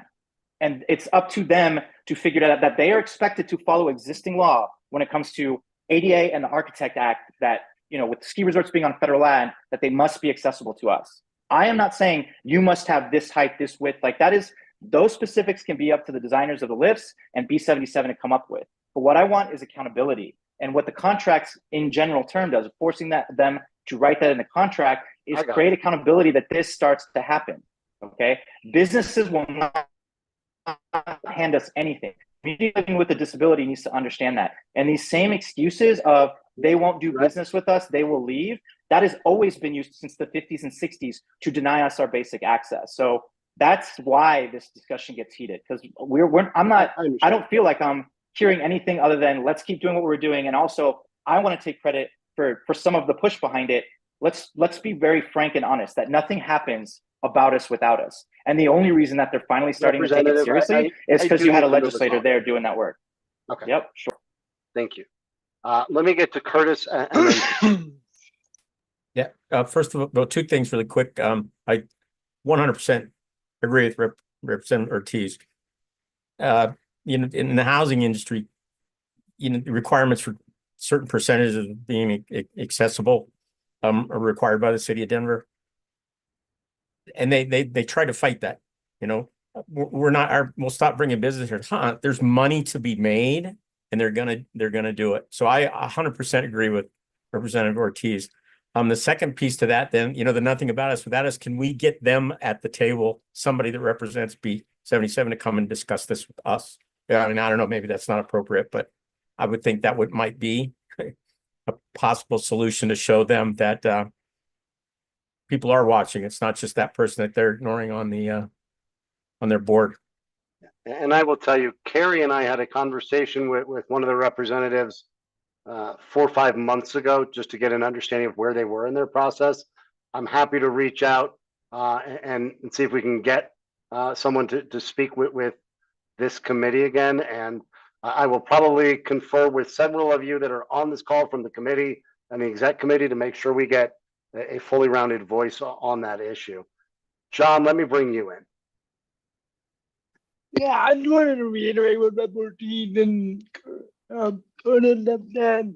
And it's up to them to figure out that they are expected to follow existing law when it comes to ADA and the Architect Act, that, you know, with ski resorts being on federal land, that they must be accessible to us. I am not saying you must have this height, this width, like that is, those specifics can be up to the designers of the lifts and B77 to come up with. But what I want is accountability. And what the contracts in general term does, forcing them to write that in the contract, is create accountability that this starts to happen. Okay, businesses will not hand us anything. Community living with a disability needs to understand that. And these same excuses of they won't do business with us, they will leave, that has always been used since the 50s and 60s to deny us our basic access. So that's why this discussion gets heated, because I don't feel like I'm hearing anything other than let's keep doing what we're doing. And also, I want to take credit for some of the push behind it. Let's be very frank and honest that nothing happens about us without us. And the only reason that they're finally starting to take it seriously is because you had a legislator there doing that work. Okay. Yep, sure. Thank you. Let me get to Curtis and then Yeah, first of all, two things really quick. I 100% agree with Representative Ortiz. You know, in the housing industry, you know, the requirements for certain percentages of being accessible are required by the city of Denver. And they try to fight that. You know, we'll stop bringing business here. There's money to be made, and they're gonna do it. So I 100% agree with Representative Ortiz. The second piece to that, then, you know, the nothing about us without us, can we get them at the table, somebody that represents B77, to come and discuss this with us? Yeah, I mean, I don't know, maybe that's not appropriate, but I would think that might be a possible solution to show them that people are watching. It's not just that person that they're ignoring on their board. And I will tell you, Carrie and I had a conversation with one of the representatives 4 or 5 months ago, just to get an understanding of where they were in their process. I'm happy to reach out and see if we can get someone to speak with this committee again. And I will probably confer with several of you that are on this call from the committee and the exec committee to make sure we get a fully rounded voice on that issue. John, let me bring you in. Yeah, I just wanted to reiterate what Rep. Ortiz and Curtis have said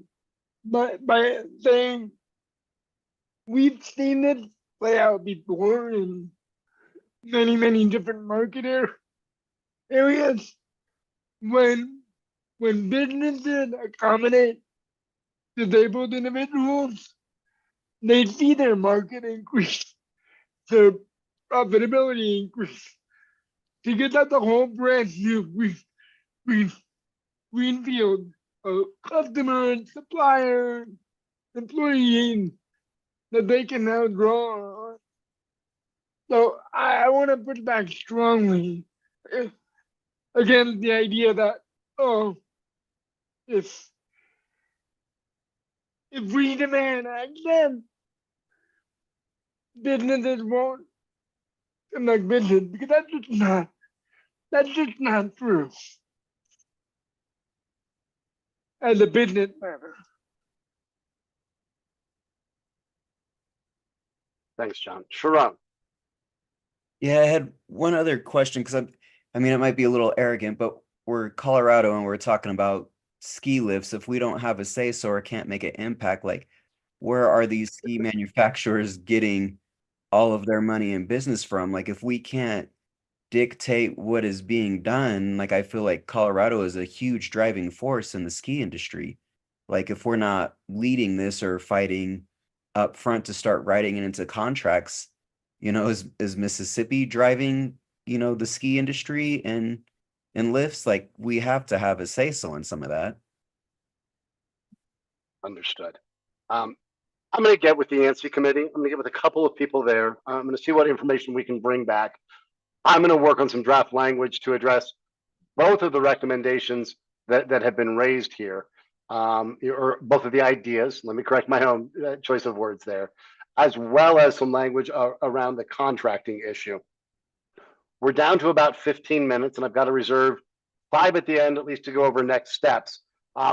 by saying we've seen this play out before in many different market areas. When businesses accommodate disabled individuals, they see their market increase, their profitability increase. To get out the whole brand new greenfield of customers, suppliers, employees that they can now draw on. So I want to put back strongly against the idea that, oh, if we demand access, businesses won't conduct business, because that's just not true as a business matter. Thanks, John. Sharon. Yeah, I had one other question, because I mean, it might be a little arrogant, but we're Colorado and we're talking about ski lifts. If we don't have a say so or can't make an impact, like, where are these ski manufacturers getting all of their money and business from? Like, if we can't dictate what is being done. Like, I feel like Colorado is a huge driving force in the ski industry. Like, if we're not leading this or fighting up front to start writing it into contracts, is Mississippi driving, the ski industry and lifts? Like, we have to have a say-so in some of that. Understood. I'm going to get with the ANSI committee. I'm going to get with a couple of people there. I'm going to see what information we can bring back. I'm going to work on some draft language to address both of the recommendations that have been raised here, or both of the ideas. Let me correct my own choice of words there, as well as some language around the contracting issue. We're down to about 15 minutes, and I've got to reserve 5 at the end, at least, to go over next steps.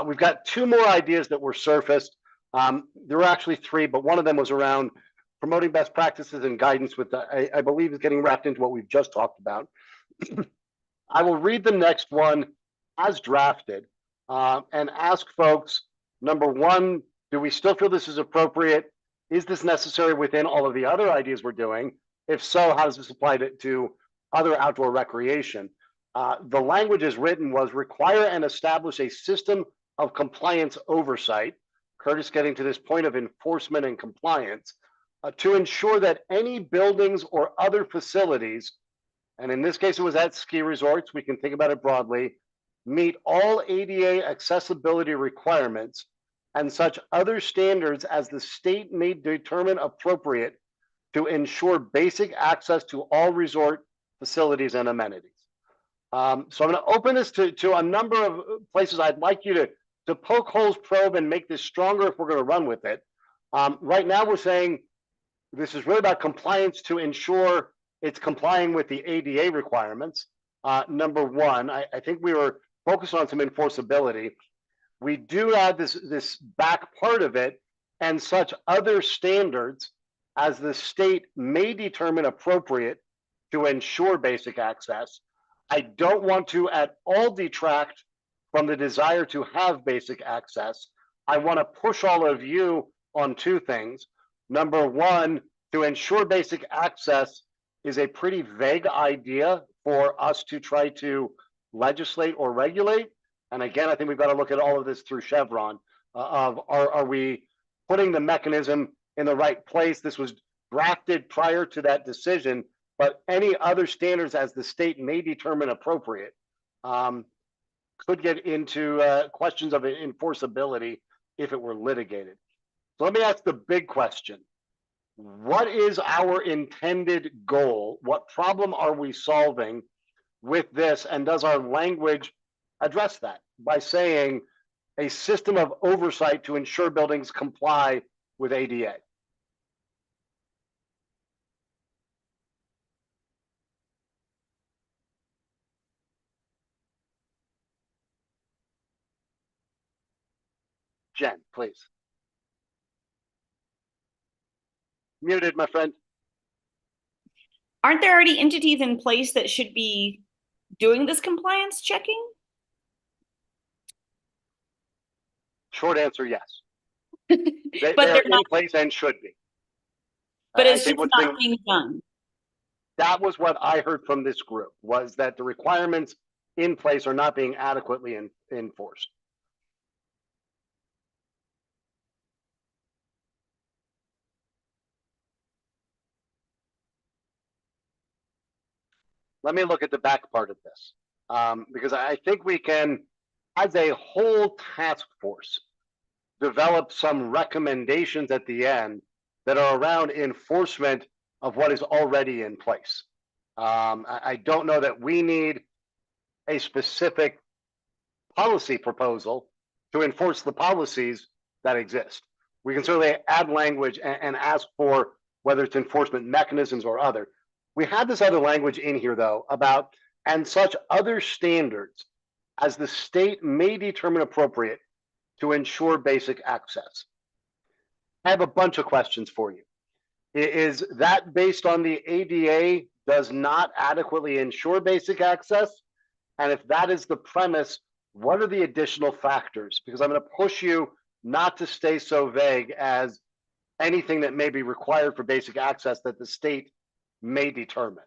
We've got 2 more ideas that were surfaced. There were actually 3, but one of them was around promoting best practices and guidance, with I believe is getting wrapped into what we've just talked about. I will read the next one as drafted, and ask folks, number 1, do we still feel this is appropriate? Is this necessary within all of the other ideas we're doing? If so, how does this apply to other outdoor recreation? The language as written was require and establish a system of compliance oversight, Curtis getting to this point of enforcement and compliance, to ensure that any buildings or other facilities, and in this case it was at ski resorts, we can think about it broadly, meet all ADA accessibility requirements and such other standards as the state may determine appropriate to ensure basic access to all resort facilities and amenities. So I'm going to open this to a number of places. I'd like you to poke holes, probe, and make this stronger if we're going to run with it. Right now we're saying this is really about compliance to ensure it's complying with the ADA requirements. Number 1, I think we were focused on some enforceability. We do add this back part of it, and such other standards as the state may determine appropriate to ensure basic access. I don't want to at all detract from the desire to have basic access. I want to push all of you on 2 things. Number 1, to ensure basic access is a pretty vague idea for us to try to legislate or regulate. And again, I think we've got to look at all of this through Chevron of are we putting the mechanism in the right place? This was drafted prior to that decision, but any other standards as the state may determine appropriate could get into questions of enforceability if it were litigated. So let me ask the big question. What is our intended goal? What problem are we solving with this? And does our language address that by saying a system of oversight to ensure buildings comply with ADA? Jen, please. Muted, my friend. Aren't there already entities in place that should be doing this compliance checking? Short answer, yes. But they're in place and should be. But it's just not being done. That was what I heard from this group, was that the requirements in place are not being adequately enforced. Let me look at the back part of this, because I think we can, as a whole task force, develop some recommendations at the end that are around enforcement of what is already in place. I don't know that we need a specific policy proposal to enforce the policies that exist. We can certainly add language and ask for whether it's enforcement mechanisms or other. We had this other language in here, though, about and such other standards as the state may determine appropriate to ensure basic access. I have a bunch of questions for you. Is that based on the ADA does not adequately ensure basic access? And if that is the premise, what are the additional factors? Because I'm going to push you not to stay so vague as anything that may be required for basic access that the state may determine.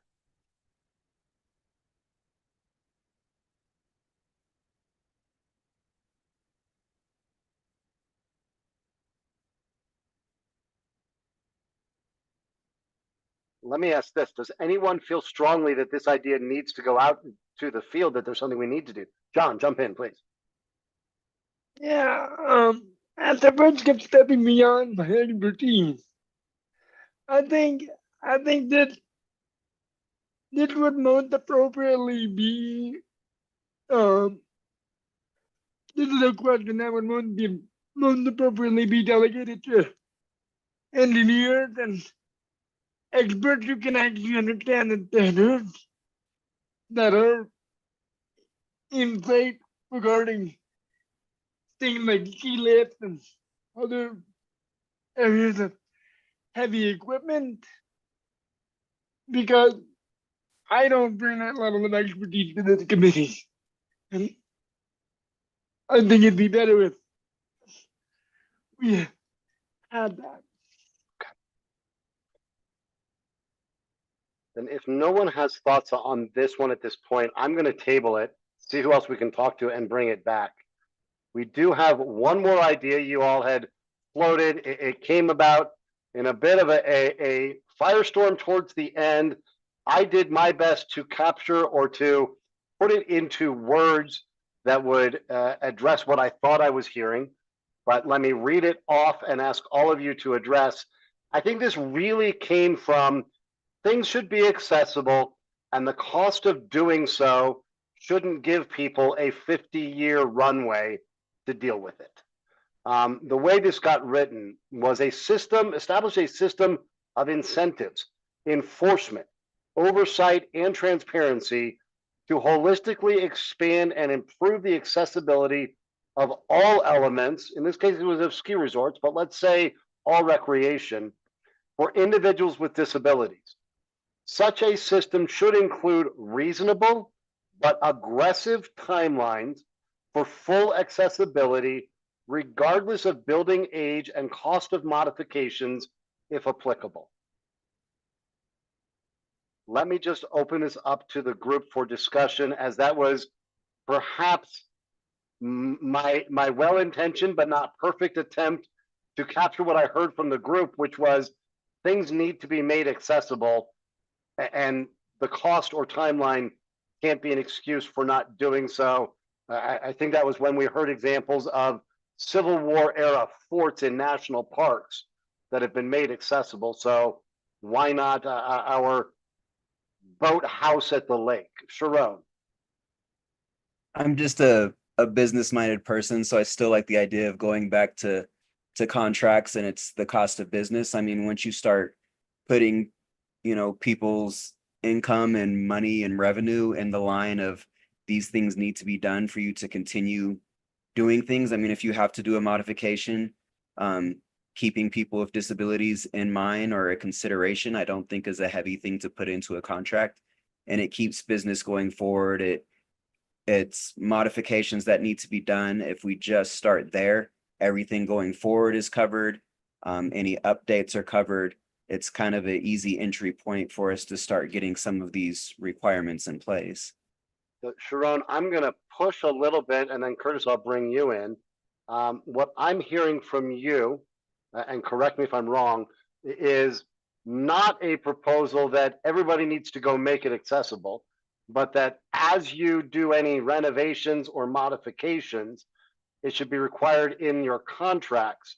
let me ask this. Does anyone feel strongly that this idea needs to go out to the field, that there's something we need to do? John, jump in, please. Yeah, at the risk of stepping beyond my expertise, I think that this would most appropriately be this is a question that would most appropriately be delegated to engineers and experts who can actually understand the standards that are in place regarding things like ski lifts and other areas of heavy equipment, because I don't bring that level of expertise to this committee. And I think it'd be better if we had that. Then if no one has thoughts on this one at this point, I'm going to table it, see who else we can talk to and bring it back. We do have one more idea you all had floated. It came about in a bit of a firestorm towards the end. I did my best to capture or to put it into words that would address what I thought I was hearing. But let me read it off and ask all of you to address. I think this really came from things should be accessible, and the cost of doing so shouldn't give people a 50-year runway to deal with it. The way this got written was establish a system of incentives, enforcement, oversight, and transparency to holistically expand and improve the accessibility of all elements. In this case, it was of ski resorts, but let's say all recreation for individuals with disabilities. Such a system should include reasonable but aggressive timelines for full accessibility, regardless of building age and cost of modifications, if applicable. Let me just open this up to the group for discussion, as that was perhaps my well-intentioned but not perfect attempt to capture what I heard from the group, which was things need to be made accessible, and the cost or timeline can't be an excuse for not doing so. I think that was when we heard examples of Civil War era forts in national parks that have been made accessible. So why not our boathouse at the lake? Sharon. I'm just a business-minded person, so I still like the idea of going back to contracts, and it's the cost of business. I mean, once you start putting, people's income and money and revenue in the line of these things need to be done for you to continue doing things. I mean, if you have to do a modification, keeping people with disabilities in mind or a consideration, I don't think is a heavy thing to put into a contract, and it keeps business going forward. It's modifications that need to be done. If we just start there, everything going forward is covered. Any updates are covered. It's kind of an easy entry point for us to start getting some of these requirements in place. So Sharon, I'm going to push a little bit, and then Curtis, I'll bring you in. What I'm hearing from you, and correct me if I'm wrong, is not a proposal that everybody needs to go make it accessible, but that as you do any renovations or modifications, it should be required in your contracts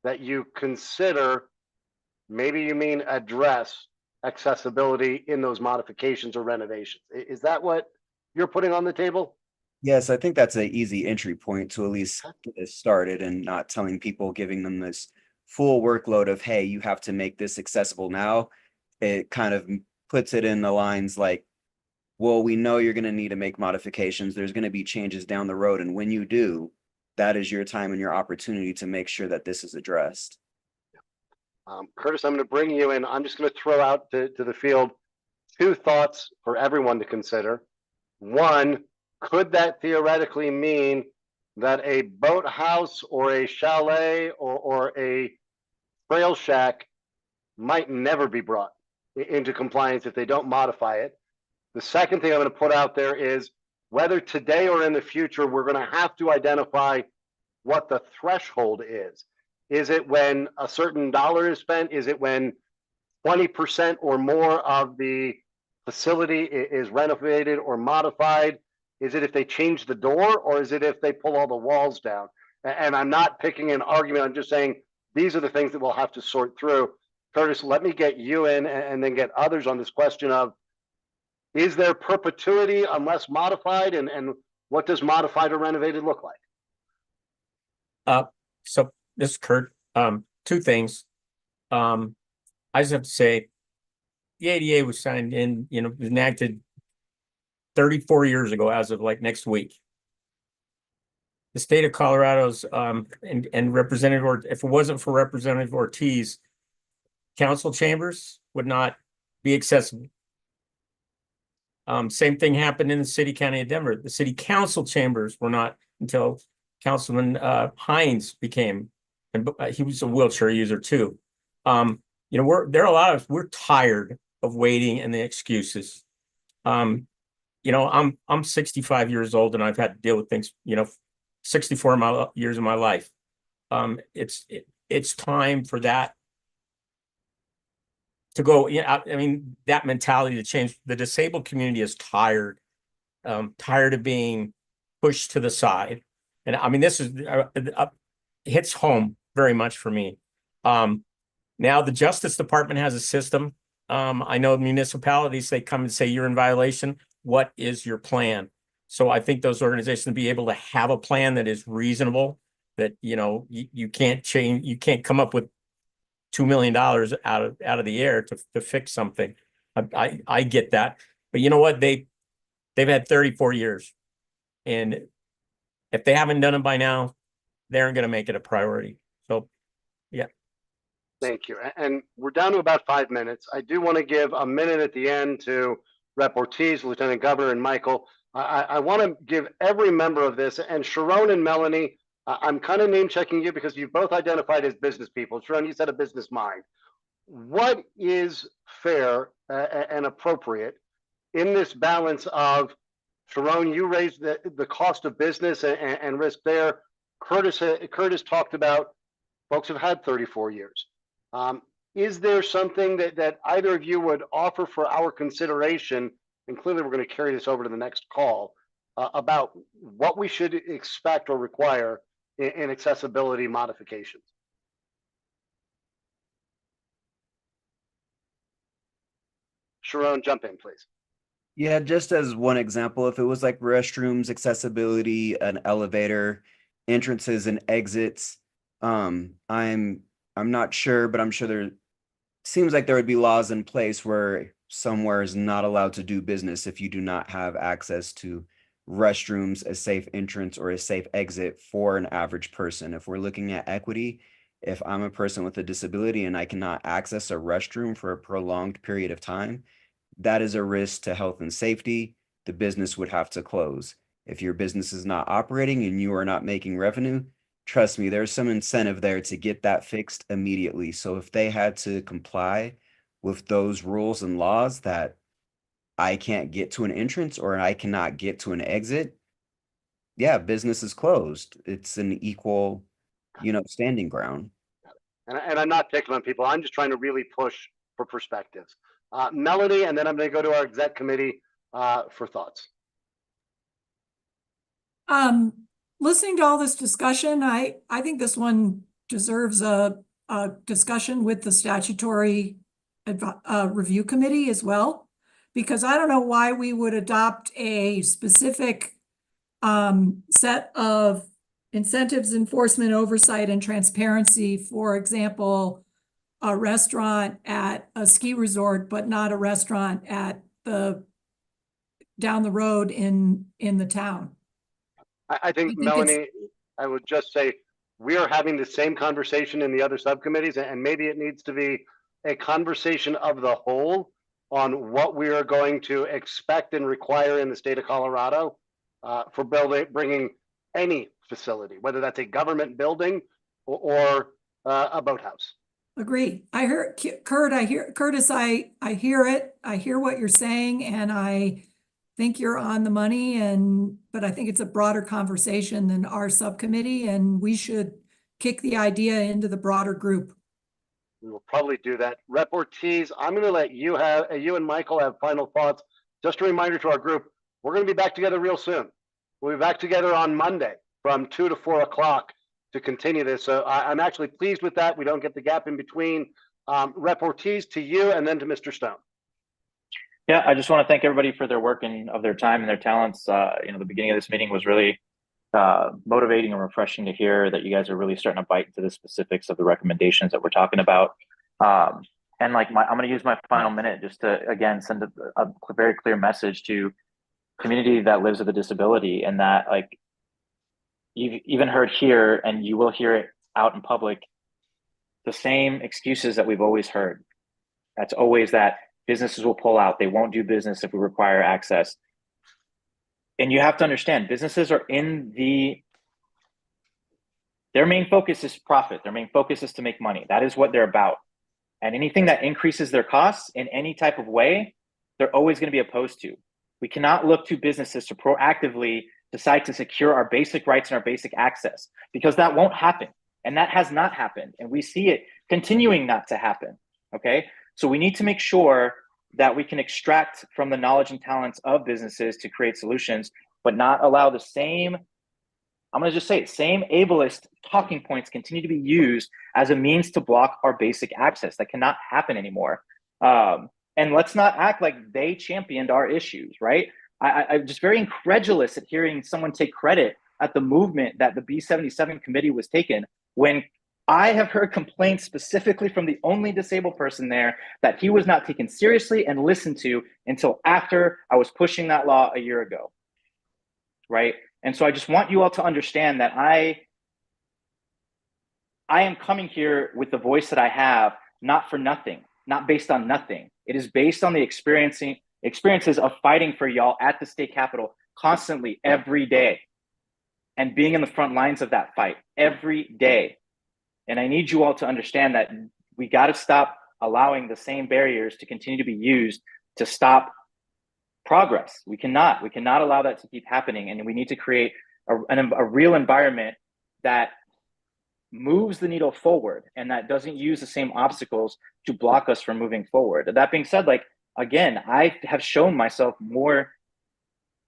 that you consider, maybe you mean address accessibility in those modifications or renovations. Is that what you're putting on the table? Yes, I think that's an easy entry point to at least get this started, and not telling people, giving them this full workload of, hey, you have to make this accessible now. It kind of puts it in the lines like, well, we know you're going to need to make modifications. There's going to be changes down the road. And when you do, that is your time and your opportunity to make sure that this is addressed. Curtis, I'm going to bring you in. I'm just going to throw out to the field two thoughts for everyone to consider. One, could that theoretically mean that a boathouse or a chalet or a trail shack might never be brought into compliance if they don't modify it? The second thing I'm going to put out there is whether today or in the future, we're going to have to identify what the threshold is. Is it when a certain dollar is spent? Is it when 20% or more of the facility is renovated or modified? Is it if they change the door, or is it if they pull all the walls down? And I'm not picking an argument. I'm just saying these are the things that we'll have to sort through. Curtis, let me get you in and then get others on this question of, is there perpetuity unless modified, and what does modified or renovated look like? So this is Kurt. Two things. I just have to say, the ADA was signed in, was enacted 34 years ago as of like next week. The state of Colorado's and Representative, or if it wasn't for Representative Ortiz, council chambers would not be accessible. Same thing happened in the city county of Denver. The city council chambers were not until Councilman Hines became, and he was a wheelchair user too. There are a lot of, we're tired of waiting and the excuses. I'm 65 years old and I've had to deal with things, 64 years of my life. It's time for that to go. That mentality to change. The disabled community is tired of being pushed to the side. And this is hits home very much for me. Now the Justice Department has a system. I know municipalities, they come and say, you're in violation. What is your plan? So I think those organizations be able to have a plan that is reasonable, that, you can't change, you can't come up with $2 million out of the air to fix something. I get that. But you know what? They've had 34 years. And if they haven't done it by now, they aren't going to make it a priority. So, yeah. Thank you. And we're down to about 5 minutes. I do want to give a minute at the end to Rep. Ortiz, Lieutenant Governor, and Michael. I want to give every member of this, and Sharon and Melanie, I'm kind of name checking you because you've both identified as business people. Sharon, you said a business mind. What is fair and appropriate in this balance of, Sharon, you raised the cost of business and risk there. Curtis talked about folks have had 34 years. Is there something that either of you would offer for our consideration? And clearly we're going to carry this over to the next call about what we should expect or require in accessibility modifications. Sharon, jump in, please. Yeah, just as one example, if it was like restrooms, accessibility, an elevator, entrances and exits, I'm not sure, but I'm sure there seems like there would be laws in place where somewhere is not allowed to do business if you do not have access to restrooms, a safe entrance, or a safe exit for an average person. If we're looking at equity, if I'm a person with a disability and I cannot access a restroom for a prolonged period of time, that is a risk to health and safety. The business would have to close. If your business is not operating and you are not making revenue, trust me, there's some incentive there to get that fixed immediately. So if they had to comply with those rules and laws that I can't get to an entrance or I cannot get to an exit, yeah, business is closed. It's an equal, standing ground. And I'm not picking on people. I'm just trying to really push for perspectives. Melanie, and then I'm going to go to our exec committee for thoughts. Listening to all this discussion, I think this one deserves a discussion with the statutory review committee as well, because I don't know why we would adopt a specific set of incentives, enforcement, oversight, and transparency. For example, a restaurant at a ski resort, but not a restaurant at down the road in the town. I think Melanie, I would just say we are having the same conversation in the other subcommittees, and maybe it needs to be a conversation of the whole on what we are going to expect and require in the state of Colorado for bringing any facility, whether that's a government building or a boathouse. Agree. I heard Kurt. I hear Curtis. I hear it. I hear what you're saying, and I think you're on the money. But I think it's a broader conversation than our subcommittee, and we should kick the idea into the broader group. We'll probably do that. Rep Ortiz, I'm going to let you and Michael have final thoughts. Just a reminder to our group, we're going to be back together real soon. We'll be back together on Monday from 2 to 4 o'clock to continue this. So I'm actually pleased with that. We don't get the gap in between. Rep Ortiz, to you, and then to Mr. Stone. Yeah, I just want to thank everybody for their work and of their time and their talents. The beginning of this meeting was really motivating and refreshing to hear that you guys are really starting to bite into the specifics of the recommendations that we're talking about. And I'm going to use my final minute just to, again, send a very clear message to community that lives with a disability, and that, like, you've even heard here, and you will hear it out in public, the same excuses that we've always heard. That's always that businesses will pull out. They won't do business if we require access. And you have to understand, businesses are their main focus is profit. Their main focus is to make money. That is what they're about. And anything that increases their costs in any type of way, they're always going to be opposed to. We cannot look to businesses to proactively decide to secure our basic rights and our basic access, because that won't happen. And that has not happened. And we see it continuing not to happen. Okay. So we need to make sure that we can extract from the knowledge and talents of businesses to create solutions, but not allow the same, I'm going to just say it, same ableist talking points continue to be used as a means to block our basic access. That cannot happen anymore. And let's not act like they championed our issues, right? I'm just very incredulous at hearing someone take credit at the movement that the B77 committee was taken, when I have heard complaints specifically from the only disabled person there that he was not taken seriously and listened to until after I was pushing that law a year ago, right? And so I just want you all to understand that I am coming here with the voice that I have, not for nothing, not based on nothing. It is based on the experiences of fighting for y'all at the state capitol constantly every day, and being in the front lines of that fight every day. And I need you all to understand that we got to stop allowing the same barriers to continue to be used to stop progress. We cannot allow that to keep happening. And we need to create a real environment that moves the needle forward and that doesn't use the same obstacles to block us from moving forward. That being said, again, I have shown myself more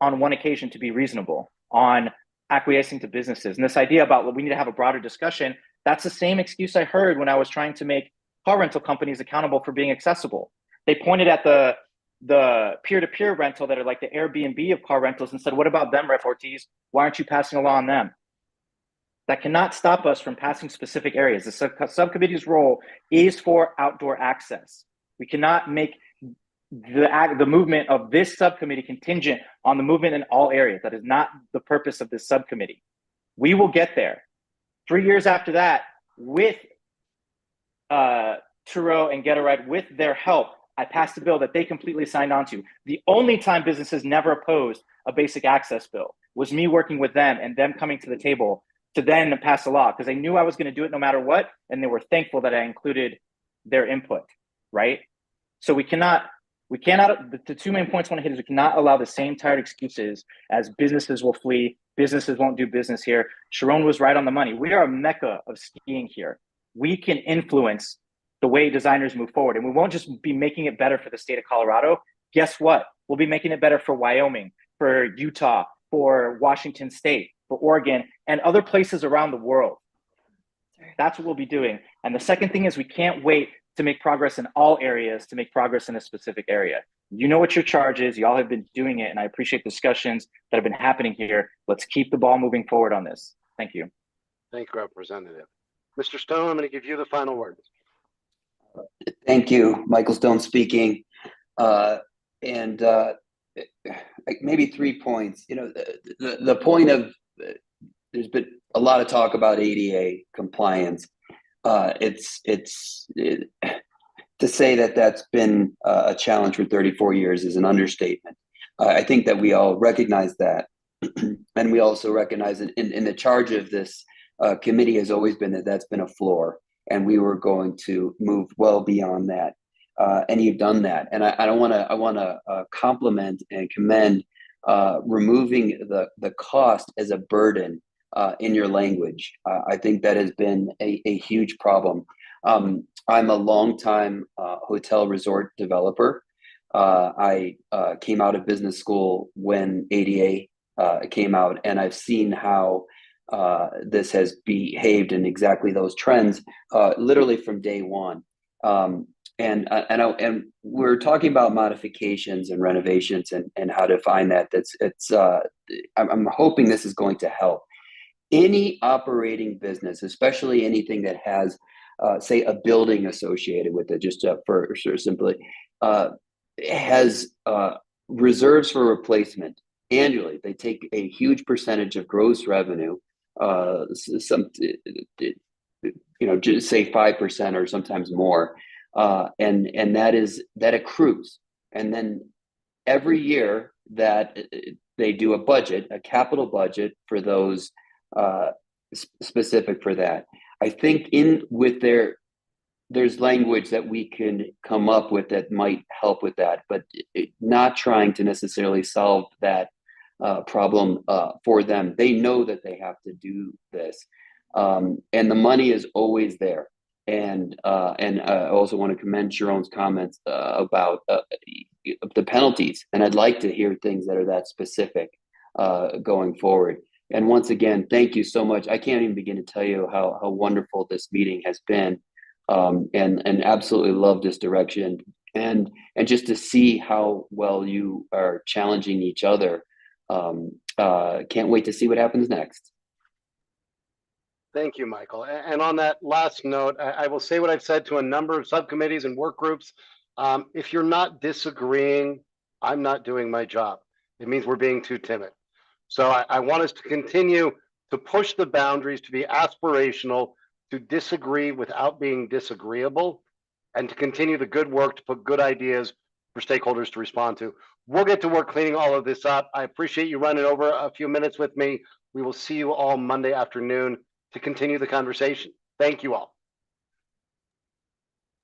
on one occasion to be reasonable on acquiescing to businesses. And this idea about we need to have a broader discussion, that's the same excuse I heard when I was trying to make car rental companies accountable for being accessible. They pointed at the peer-to-peer rental that are like the Airbnb of car rentals and said, what about them, Rep Ortiz? Why aren't you passing a law on them? That cannot stop us from passing specific areas. The subcommittee's role is for outdoor access. We cannot make the movement of this subcommittee contingent on the movement in all areas. That is not the purpose of this subcommittee. We will get there. 3 years after that, with Turo and Get a Ride, with their help, I passed a bill that they completely signed on to. The only time businesses never opposed a basic access bill was me working with them and them coming to the table to then pass a law, because they knew I was going to do it no matter what, and they were thankful that I included their input, right? So we cannot, the two main points I want to hit is we cannot allow the same tired excuses as businesses will flee, businesses won't do business here. Sharon was right on the money. We are a mecca of skiing here. We can influence the way designers move forward, and we won't just be making it better for the state of Colorado. Guess what? We'll be making it better for Wyoming, for Utah, for Washington State, for Oregon, and other places around the world. That's what we'll be doing. And the second thing is we can't wait to make progress in all areas to make progress in a specific area. You know what your charge is. Y'all have been doing it, and I appreciate discussions that have been happening here. Let's keep the ball moving forward on this. Thank you. Thank you, Representative. Mr. Stone, I'm going to give you the final word. Thank you. Michael Stone speaking. Maybe 3 points. The point of, there's been a lot of talk about ADA compliance. To say that that's been a challenge for 34 years is an understatement. I think that we all recognize that. And we also recognize that in the charge of this committee has always been that that's been a floor, and we were going to move well beyond that. And you've done that. And I want to compliment and commend removing the cost as a burden in your language. I think that has been a huge problem. I'm a longtime hotel resort developer. I came out of business school when ADA came out, and I've seen how this has behaved in exactly those trends, literally from day one. And we're talking about modifications and renovations and how to find that. I'm hoping this is going to help. Any operating business, especially anything that has, say, a building associated with it, just for sort of simply, has reserves for replacement annually. They take a huge percentage of gross revenue, just say 5% or sometimes more, and that accrues. And then every year that they do a capital budget for those specific for that. I think there's language that we can come up with that might help with that, but not trying to necessarily solve that problem for them. They know that they have to do this, and the money is always there. And I also want to commend Sharon's comments about the penalties, and I'd like to hear things that are that specific going forward. And once again, thank you so much. I can't even begin to tell you how wonderful this meeting has been, and absolutely love this direction, and just to see how well you are challenging each other. Can't wait to see what happens next. Thank you, Michael. And on that last note, I will say what I've said to a number of subcommittees and work groups. If you're not disagreeing, I'm not doing my job. It means we're being too timid. So I want us to continue to push the boundaries, to be aspirational, to disagree without being disagreeable, and to continue the good work to put good ideas for stakeholders to respond to. We'll get to work cleaning all of this up. I appreciate you running over a few minutes with me. We will see you all Monday afternoon to continue the conversation. Thank you all.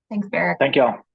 Thanks, Barrett. Thank you all.